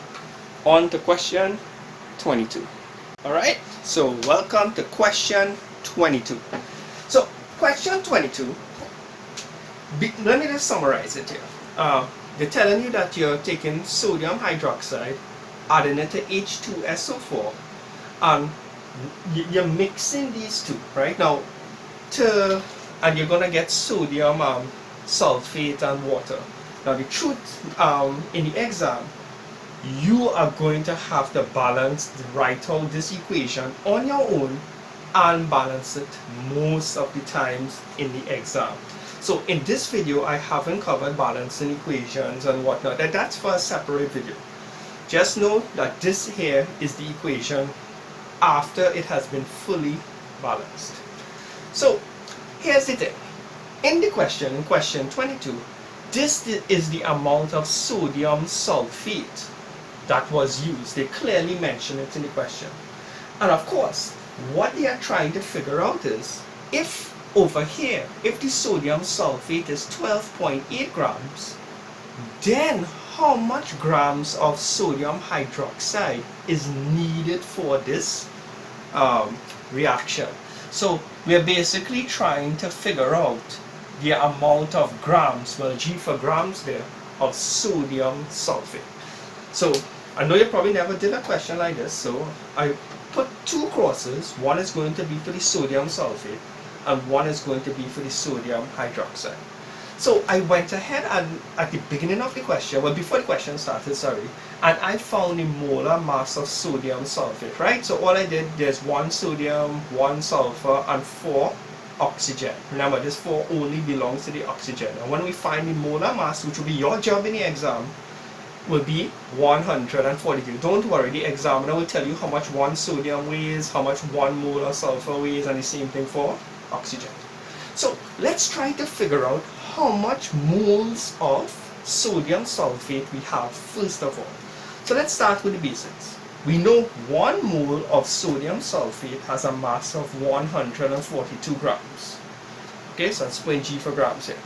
on to question 22. Alright, so welcome to question 22. So question 22, let me just summarize it here. They're telling you that you're taking sodium hydroxide, adding it to H2SO4, and you're mixing these two, right? Now, to and you're going to get sodium sulfate and water. Now the truth, in the exam, you are going to have to write out this equation on your own and balance it most of the times in the exam. So in this video, I haven't covered balancing equations and whatnot. That's for a separate video. Just know that this here is the equation after it has been fully balanced. So here's the thing. In question 22, this is the amount of sodium sulfate that was used. They clearly mention it in the question. And of course, what they are trying to figure out is, if over here, if the sodium sulfate is 12.8 grams, then how much grams of sodium hydroxide is needed for this reaction? So we're basically trying to figure out the amount of grams, well, G for grams there, of sodium sulfate. So I know you probably never did a question like this, so I put two crosses. One is going to be for the sodium sulfate and one is going to be for the sodium hydroxide. So I went ahead and at the beginning of the question, well, before the question started, sorry, and I found the molar mass of sodium sulfate, right? So all I did, there's 1 sodium, 1 sulfur, and 4 oxygen. Remember, this 4 only belongs to the oxygen. And when we find the molar mass, which will be your job in the exam, will be 142. Don't worry, the examiner will tell you how much 1 sodium weighs, how much 1 mole of sulfur weighs, and the same thing for oxygen. So let's try to figure out how much moles of sodium sulfate we have first of all. So let's start with the basics. We know 1 mole of sodium sulfate has a mass of 142 grams. Okay, so let's put G for grams here.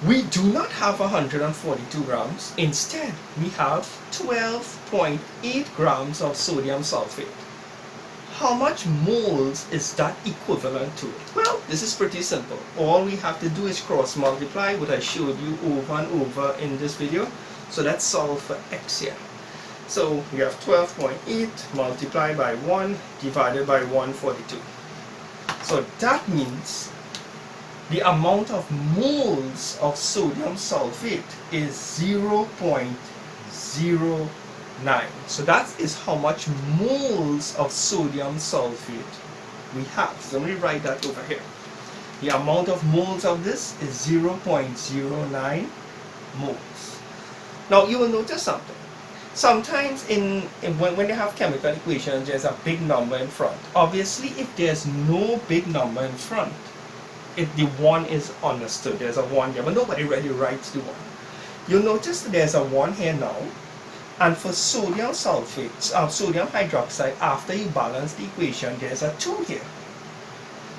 We do not have 142 grams. Instead, we have 12.8 grams of sodium sulfate. How much moles is that equivalent to? Well, this is pretty simple. All we have to do is cross multiply what I showed you over and over in this video. So let's solve for x here. So we have 12.8 multiplied by 1 divided by 142. So that means the amount of moles of sodium sulfate is 0.09. So that is how much moles of sodium sulfate we have. So let me write that over here. The amount of moles of this is 0.09 moles. Now you will notice something. Sometimes when you have chemical equations, there's a big number in front. Obviously, if there's no big number in front, if the 1 is understood, there's a 1 here, but nobody really writes the 1. You'll notice that there's a 1 here now, and for sodium sulfate, sodium hydroxide, after you balance the equation, there's a 2 here.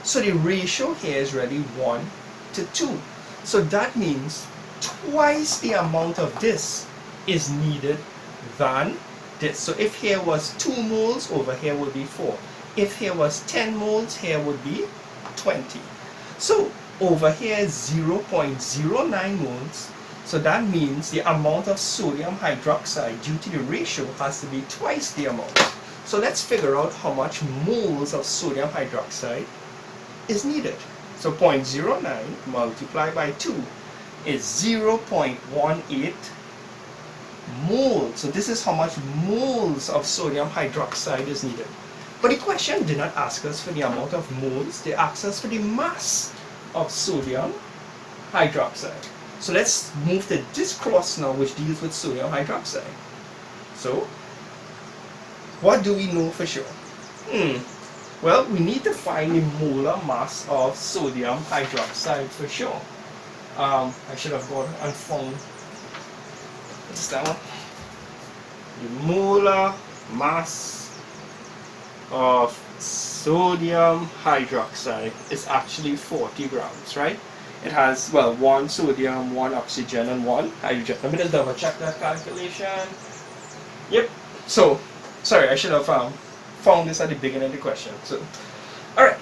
So the ratio here is really 1 to 2. So that means twice the amount of this is needed than this. So if here was 2 moles, over here would be 4. If here was 10 moles, here would be 20. So over here is 0.09 moles. So that means the amount of sodium hydroxide due to the ratio has to be twice the amount. So let's figure out how much moles of sodium hydroxide is needed. So 0.09 multiplied by 2 is 0.18 moles. So this is how much moles of sodium hydroxide is needed. But the question did not ask us for the amount of moles, they asked us for the mass of sodium hydroxide. So let's move to this cross now, which deals with sodium hydroxide. So what do we know for sure? Well, we need to find the molar mass of sodium hydroxide for sure. I should have gone and found, what's that one? The molar mass of sodium hydroxide is actually 40 grams, right? It has, well, 1 sodium, 1 oxygen, and 1 hydrogen. Let me just double check that calculation. Yep. So, sorry, I should have found this at the beginning of the question. So, alright,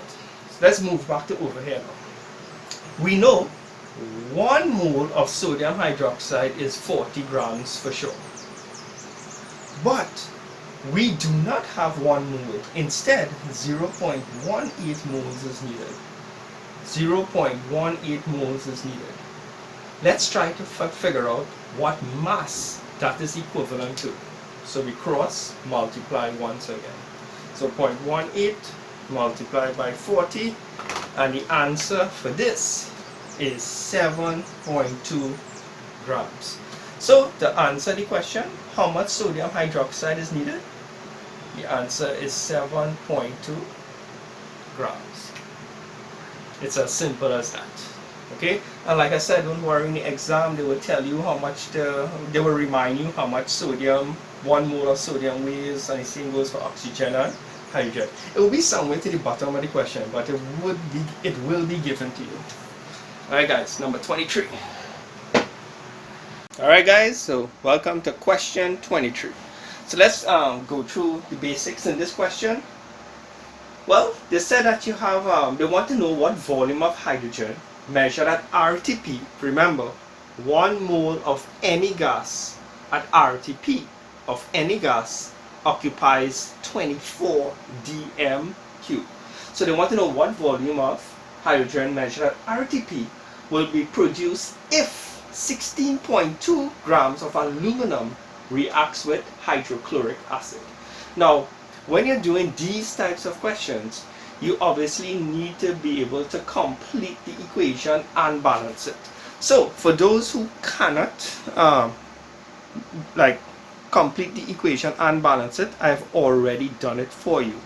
so let's move back to over here now. We know 1 mole of sodium hydroxide is 40 grams for sure. But we do not have 1 mole. Instead, 0.18 moles is needed. 0.18 moles is needed. Let's try to figure out what mass that is equivalent to. So we cross multiply once again. So 0.18 multiplied by 40, and the answer for this is 7.2 grams. So to answer the question, how much sodium hydroxide is needed? The answer is 7.2 grams. It's as simple as that. Okay, and like I said, don't worry, in the exam they will tell you how much they will remind you how much sodium 1 mole of sodium weighs, and the same goes for oxygen and hydrogen. It will be somewhere to the bottom of the question, but it will be given to you. Alright guys, number 23. Alright guys, so welcome to question 23. So let's go through the basics in this question. Well, they said that you have, they want to know what volume of hydrogen measured at RTP. Remember, 1 mole of any gas at RTP of any gas occupies 24 dm³. So they want to know what volume of hydrogen measured at RTP will be produced if 16.2 grams of aluminum reacts with hydrochloric acid. Now, when you're doing these types of questions, you obviously need to be able to complete the equation and balance it. So for those who cannot complete the equation and balance it, I've already done it for you.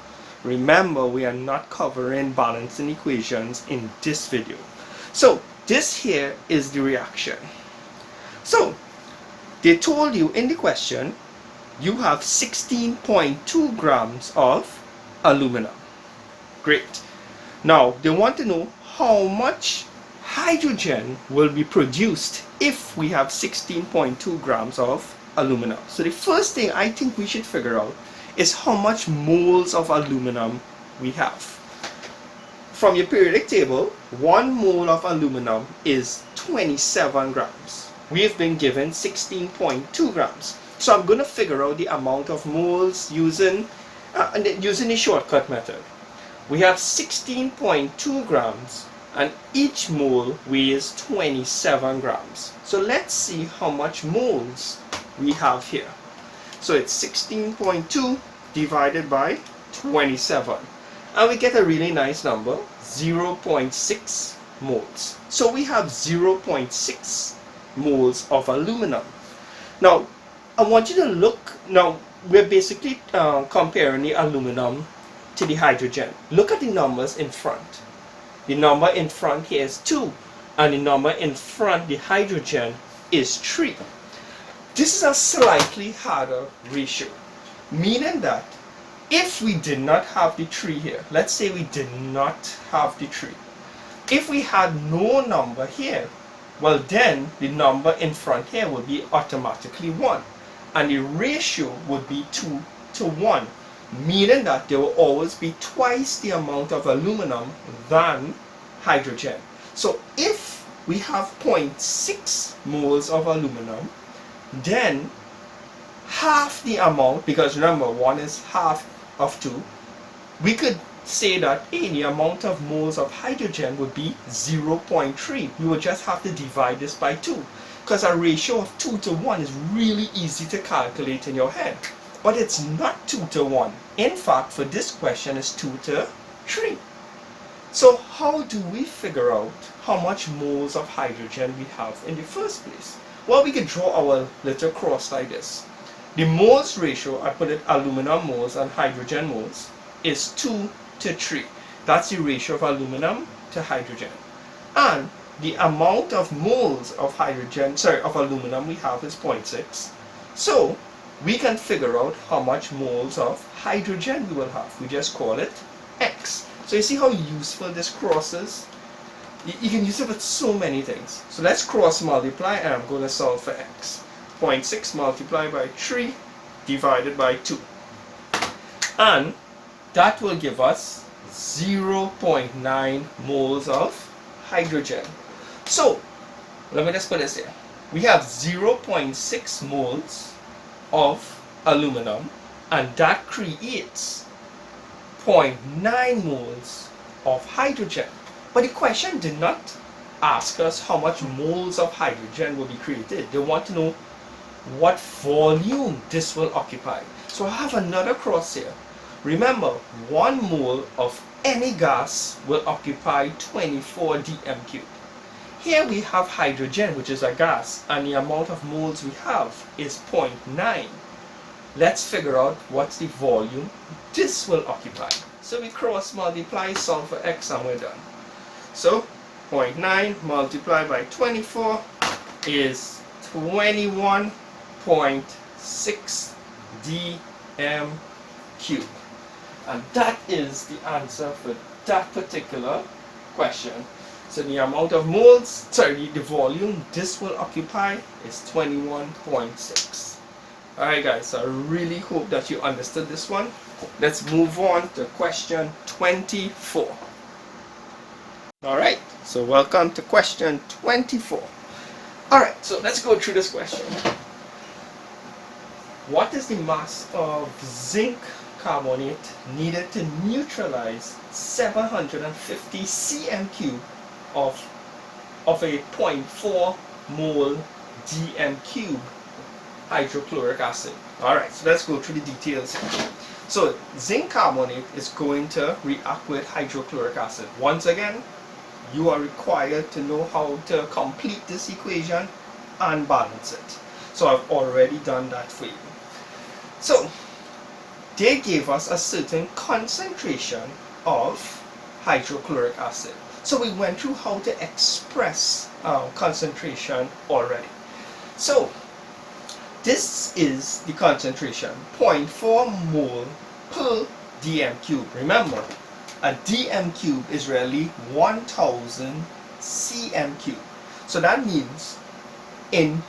Remember, we are not covering balancing equations in this video. So this here is the reaction. So they told you in the question you have 16.2 grams of aluminum. Great. Now they want to know how much hydrogen will be produced if we have 16.2 grams of aluminum. So the first thing I think we should figure out is how much moles of aluminum we have. From your periodic table, 1 mole of aluminum is 27 grams. We have been given 16.2 grams. So I'm going to figure out the amount of moles using the shortcut method. We have 16.2 grams and each mole weighs 27 grams. So let's see how much moles we have here. So it's 16.2 divided by 27. And we get a really nice number, 0.6 moles. So we have 0.6 moles of aluminum. Now, I want you to look, now we're basically comparing the aluminum to the hydrogen. Look at the numbers in front. The number in front here is 2, and the number in front, the hydrogen, is 3. This is a slightly harder ratio, meaning that if we did not have the 3 here, let's say we did not have the 3, if we had no number here, well then the number in front here would be automatically 1, and the ratio would be 2 to 1, meaning that there will always be twice the amount of aluminum than hydrogen. So if we have 0.6 moles of aluminum, then half the amount, because remember 1 is half of 2, we could say that the amount of moles of hydrogen would be 0.3. We would just have to divide this by 2, because a ratio of 2 to 1 is really easy to calculate in your head. But it's not 2 to 1. In fact, for this question, it's 2 to 3. So how do we figure out how much moles of hydrogen we have in the first place? Well, we could draw our little cross like this. The moles ratio, I put it aluminum moles and hydrogen moles, is 2 to 3. That's the ratio of aluminum to hydrogen. And the amount of moles of aluminum we have is 0.6. So we can figure out how much moles of hydrogen we will have. We just call it X. So you see how useful this cross is? You can use it with so many things. So let's cross multiply, and I'm going to solve for X. 0.6 multiplied by 3 divided by 2. And that will give us 0.9 moles of hydrogen. So let me just put this here. We have 0.6 moles of aluminum, and that creates 0.9 moles of hydrogen. But the question did not ask us how much moles of hydrogen will be created. They want to know what volume this will occupy. So I have another cross here. Remember, 1 mole of any gas will occupy 24 dm cubed. Here we have hydrogen, which is a gas, and the amount of moles we have is 0.9. Let's figure out what's the volume this will occupy. So we cross multiply, solve for x, and we're done. So 0.9 multiplied by 24 is 21.6 dm cubed. And that is the answer for that particular question. So the amount of moles, the volume this will occupy is 21.6. Alright guys, so I really hope that you understood this one. Let's move on to question 24. Alright, so welcome to question 24. Alright, so let's go through this question. What is the mass of zinc carbonate needed to neutralize 750 cm cube of a 0.4 mole dm cube hydrochloric acid? Alright, so let's go through the details here. So zinc carbonate is going to react with hydrochloric acid. Once again, you are required to know how to complete this equation and balance it. So I've already done that for you. So they gave us a certain concentration of hydrochloric acid. So we went through how to express concentration already. So this is the concentration, 0.4 mole per dm cube. Remember, a dm cube is really 1000 cm cube. So that means in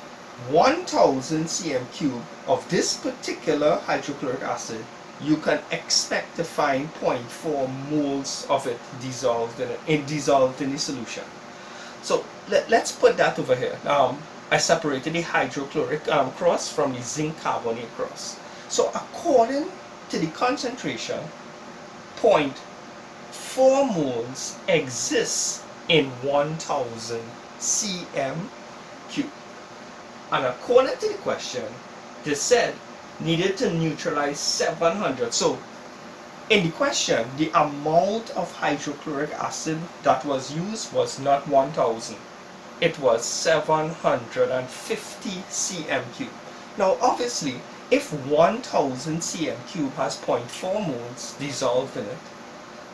1000 cm cube of this particular hydrochloric acid, you can expect to find 0.4 moles of it dissolved in the solution. So let's put that over here. I separated the hydrochloric cross from the zinc carbonate cross. So according to the concentration, 0.4 moles exists in 1000 cm cube. And according to the question, they said needed to neutralize 700. So in the question, the amount of hydrochloric acid that was used was not 1000. It was 750 cm cube. Now obviously, if 1000 cm cube has 0.4 moles dissolved in it,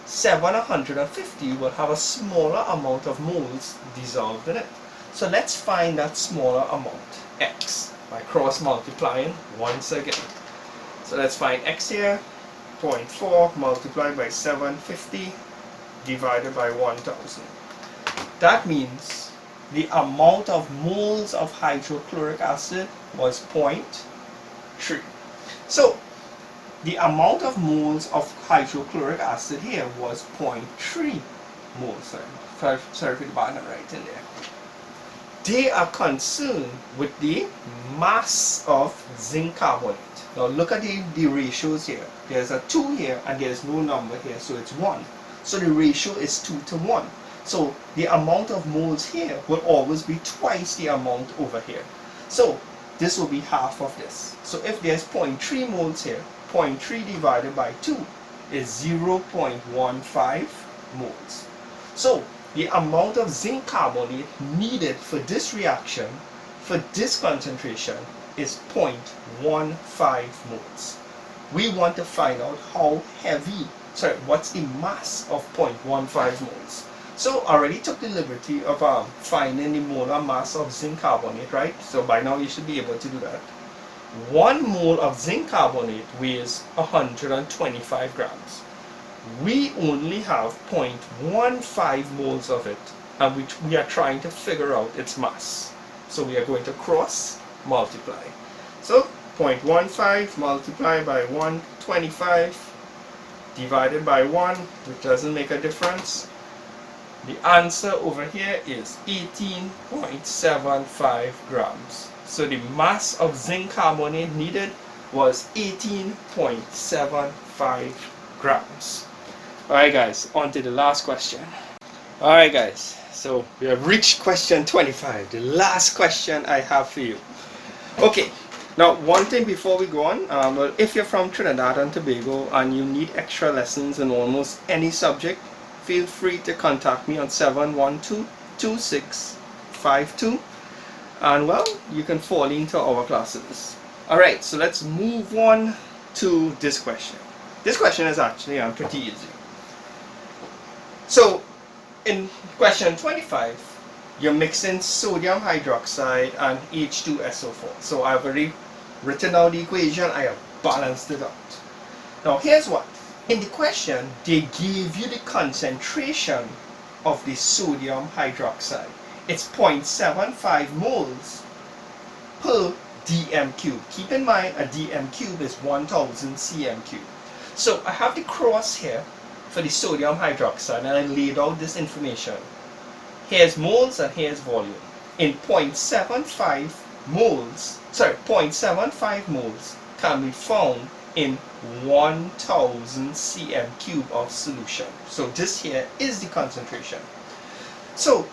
750 will have a smaller amount of moles dissolved in it. So let's find that smaller amount, x, by cross multiplying once again. So let's find x here, 0.4 multiplied by 750 divided by 1000. That means the amount of moles of hydrochloric acid was 0.3. So the amount of moles of hydrochloric acid here was 0.3 moles. Sorry for the bad right in there. They are concerned with the mass of zinc carbonate. Now look at the ratios here. There's a 2 here and there's no number here, so it's 1. So the ratio is 2 to 1. So the amount of moles here will always be twice the amount over here. So this will be half of this. So if there's 0.3 moles here, 0.3 divided by 2 is 0.15 moles. So the amount of zinc carbonate needed for this reaction, for this concentration, is 0.15 moles. We want to find out how heavy, what's the mass of 0.15 moles. So I already took the liberty of finding the molar mass of zinc carbonate, right? So by now you should be able to do that. 1 mole of zinc carbonate weighs 125 grams. We only have 0.15 moles of it, and we are trying to figure out its mass. So we are going to cross multiply. So 0.15 multiplied by 125 divided by 1, which doesn't make a difference. The answer over here is 18.75 grams. So the mass of zinc carbonate needed was 18.75 grams. Alright guys, on to the last question. Alright guys, so we have reached question 25, the last question I have for you. Okay, now one thing before we go on, well, if you're from Trinidad and Tobago and you need extra lessons in almost any subject, feel free to contact me on 712-2652, and well, you can fall into our classes. Alright, so let's move on to this question. This question is actually pretty easy. So in question 25, you're mixing sodium hydroxide and H2SO4. So I've already written out the equation, I have balanced it out. Now here's what. In the question, they give you the concentration of the sodium hydroxide. It's 0.75 moles per dm cube. Keep in mind, a dm cube is 1000 cm cube. So I have the cross here for the sodium hydroxide, and I laid out this information. Here's moles and here's volume. In 0.75 moles can be found in 1000 cm cube of solution. So this here is the concentration. So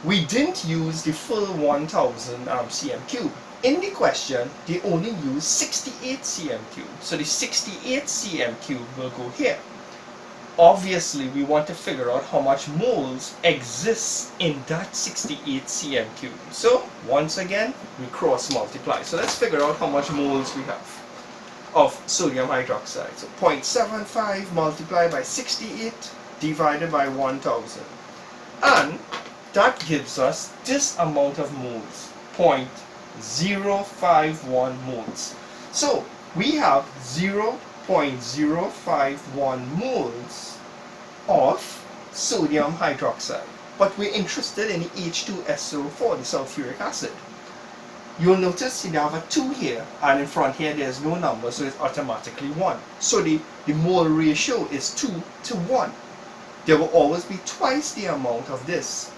we didn't use the full 1000 cm cube. In the question, they only use 68 cm cube. So the 68 cm cube will go here. Obviously, we want to figure out how much moles exists in that 68 cm cube. So once again, we cross multiply. So let's figure out how much moles we have of sodium hydroxide. So 0.75 multiplied by 68 divided by 1000. And that gives us this amount of moles, 0.051 moles. So we have 0.051 moles of sodium hydroxide, but we're interested in the H2SO4, the sulfuric acid. You'll notice you have a 2 here, and in front here there's no number, so it's automatically 1. So the mole ratio is 2 to 1. There will always be twice the amount of this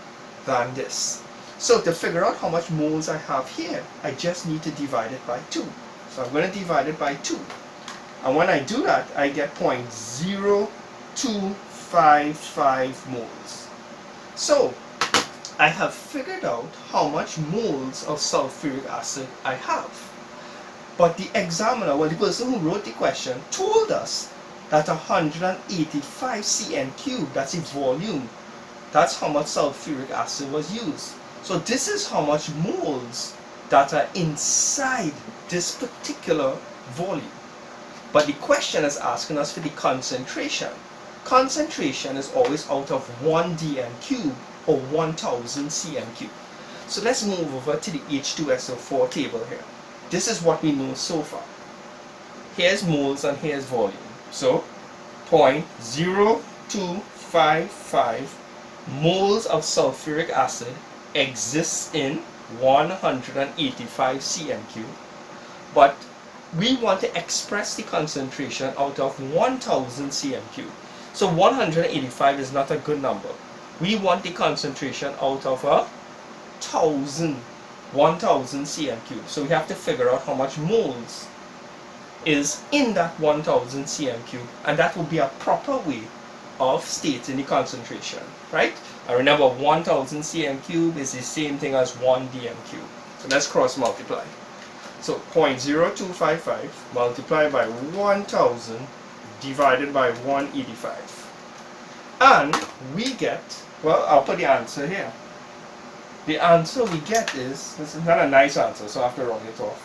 than this. So to figure out how much moles I have here, I just need to divide it by 2. So I'm going to divide it by 2. And when I do that, I get 0.0255 moles. So I have figured out how much moles of sulfuric acid I have. But the examiner, well, the person who wrote the question, told us that 185 cm cube, that's the volume, that's how much sulfuric acid was used. So this is how much moles that are inside this particular volume. But the question is asking us for the concentration. Concentration is always out of 1 dm cube or 1000 cm cube. So let's move over to the H2SO4 table here. This is what we know so far. Here's moles and here's volume. So 0.0255 moles of sulfuric acid exists in 185 cm cube. But we want to express the concentration out of 1000 cm cube. So 185 is not a good number. We want the concentration out of 1000 cm cube. So we have to figure out how much moles is in that 1000 cm cube, and that will be a proper way of stating the concentration, right? And remember, 1000 cm cube is the same thing as 1 dm cube. So let's cross multiply. So 0.0255 multiplied by 1000 divided by 185. And we get, well, I'll put the answer here. The answer we get is, this is not a nice answer, so I have to round it off,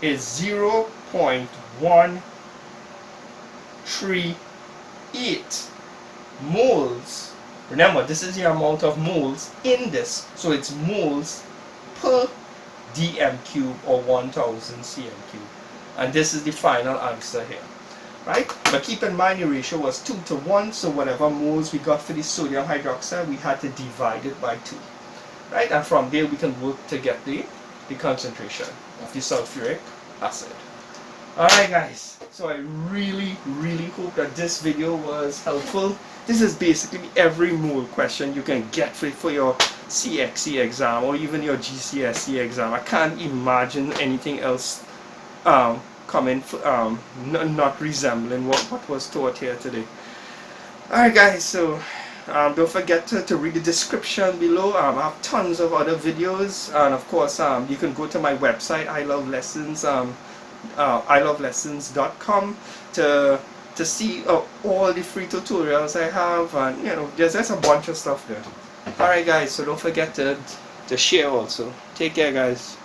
is 0.138 moles. Remember, this is the amount of moles in this, so it's moles per dm cube or 1000 cm cube. And this is the final answer here, right? But keep in mind the ratio was 2 to 1, so whatever moles we got for the sodium hydroxide, we had to divide it by 2, right? And from there we can work to get the concentration of the sulfuric acid. Alright guys, so I really hope that this video was helpful. This is basically every mole question you can get for your CXC exam or even your GCSE exam. I can't imagine anything else coming, not resembling what was taught here today. Alright guys, so Don't forget to read the description below. I have tons of other videos, and of course you can go to my website iLoveLessons, iLoveLessons.com to see all the free tutorials I have, and you know, there's a bunch of stuff there. Alright guys, so don't forget to share also. Take care guys.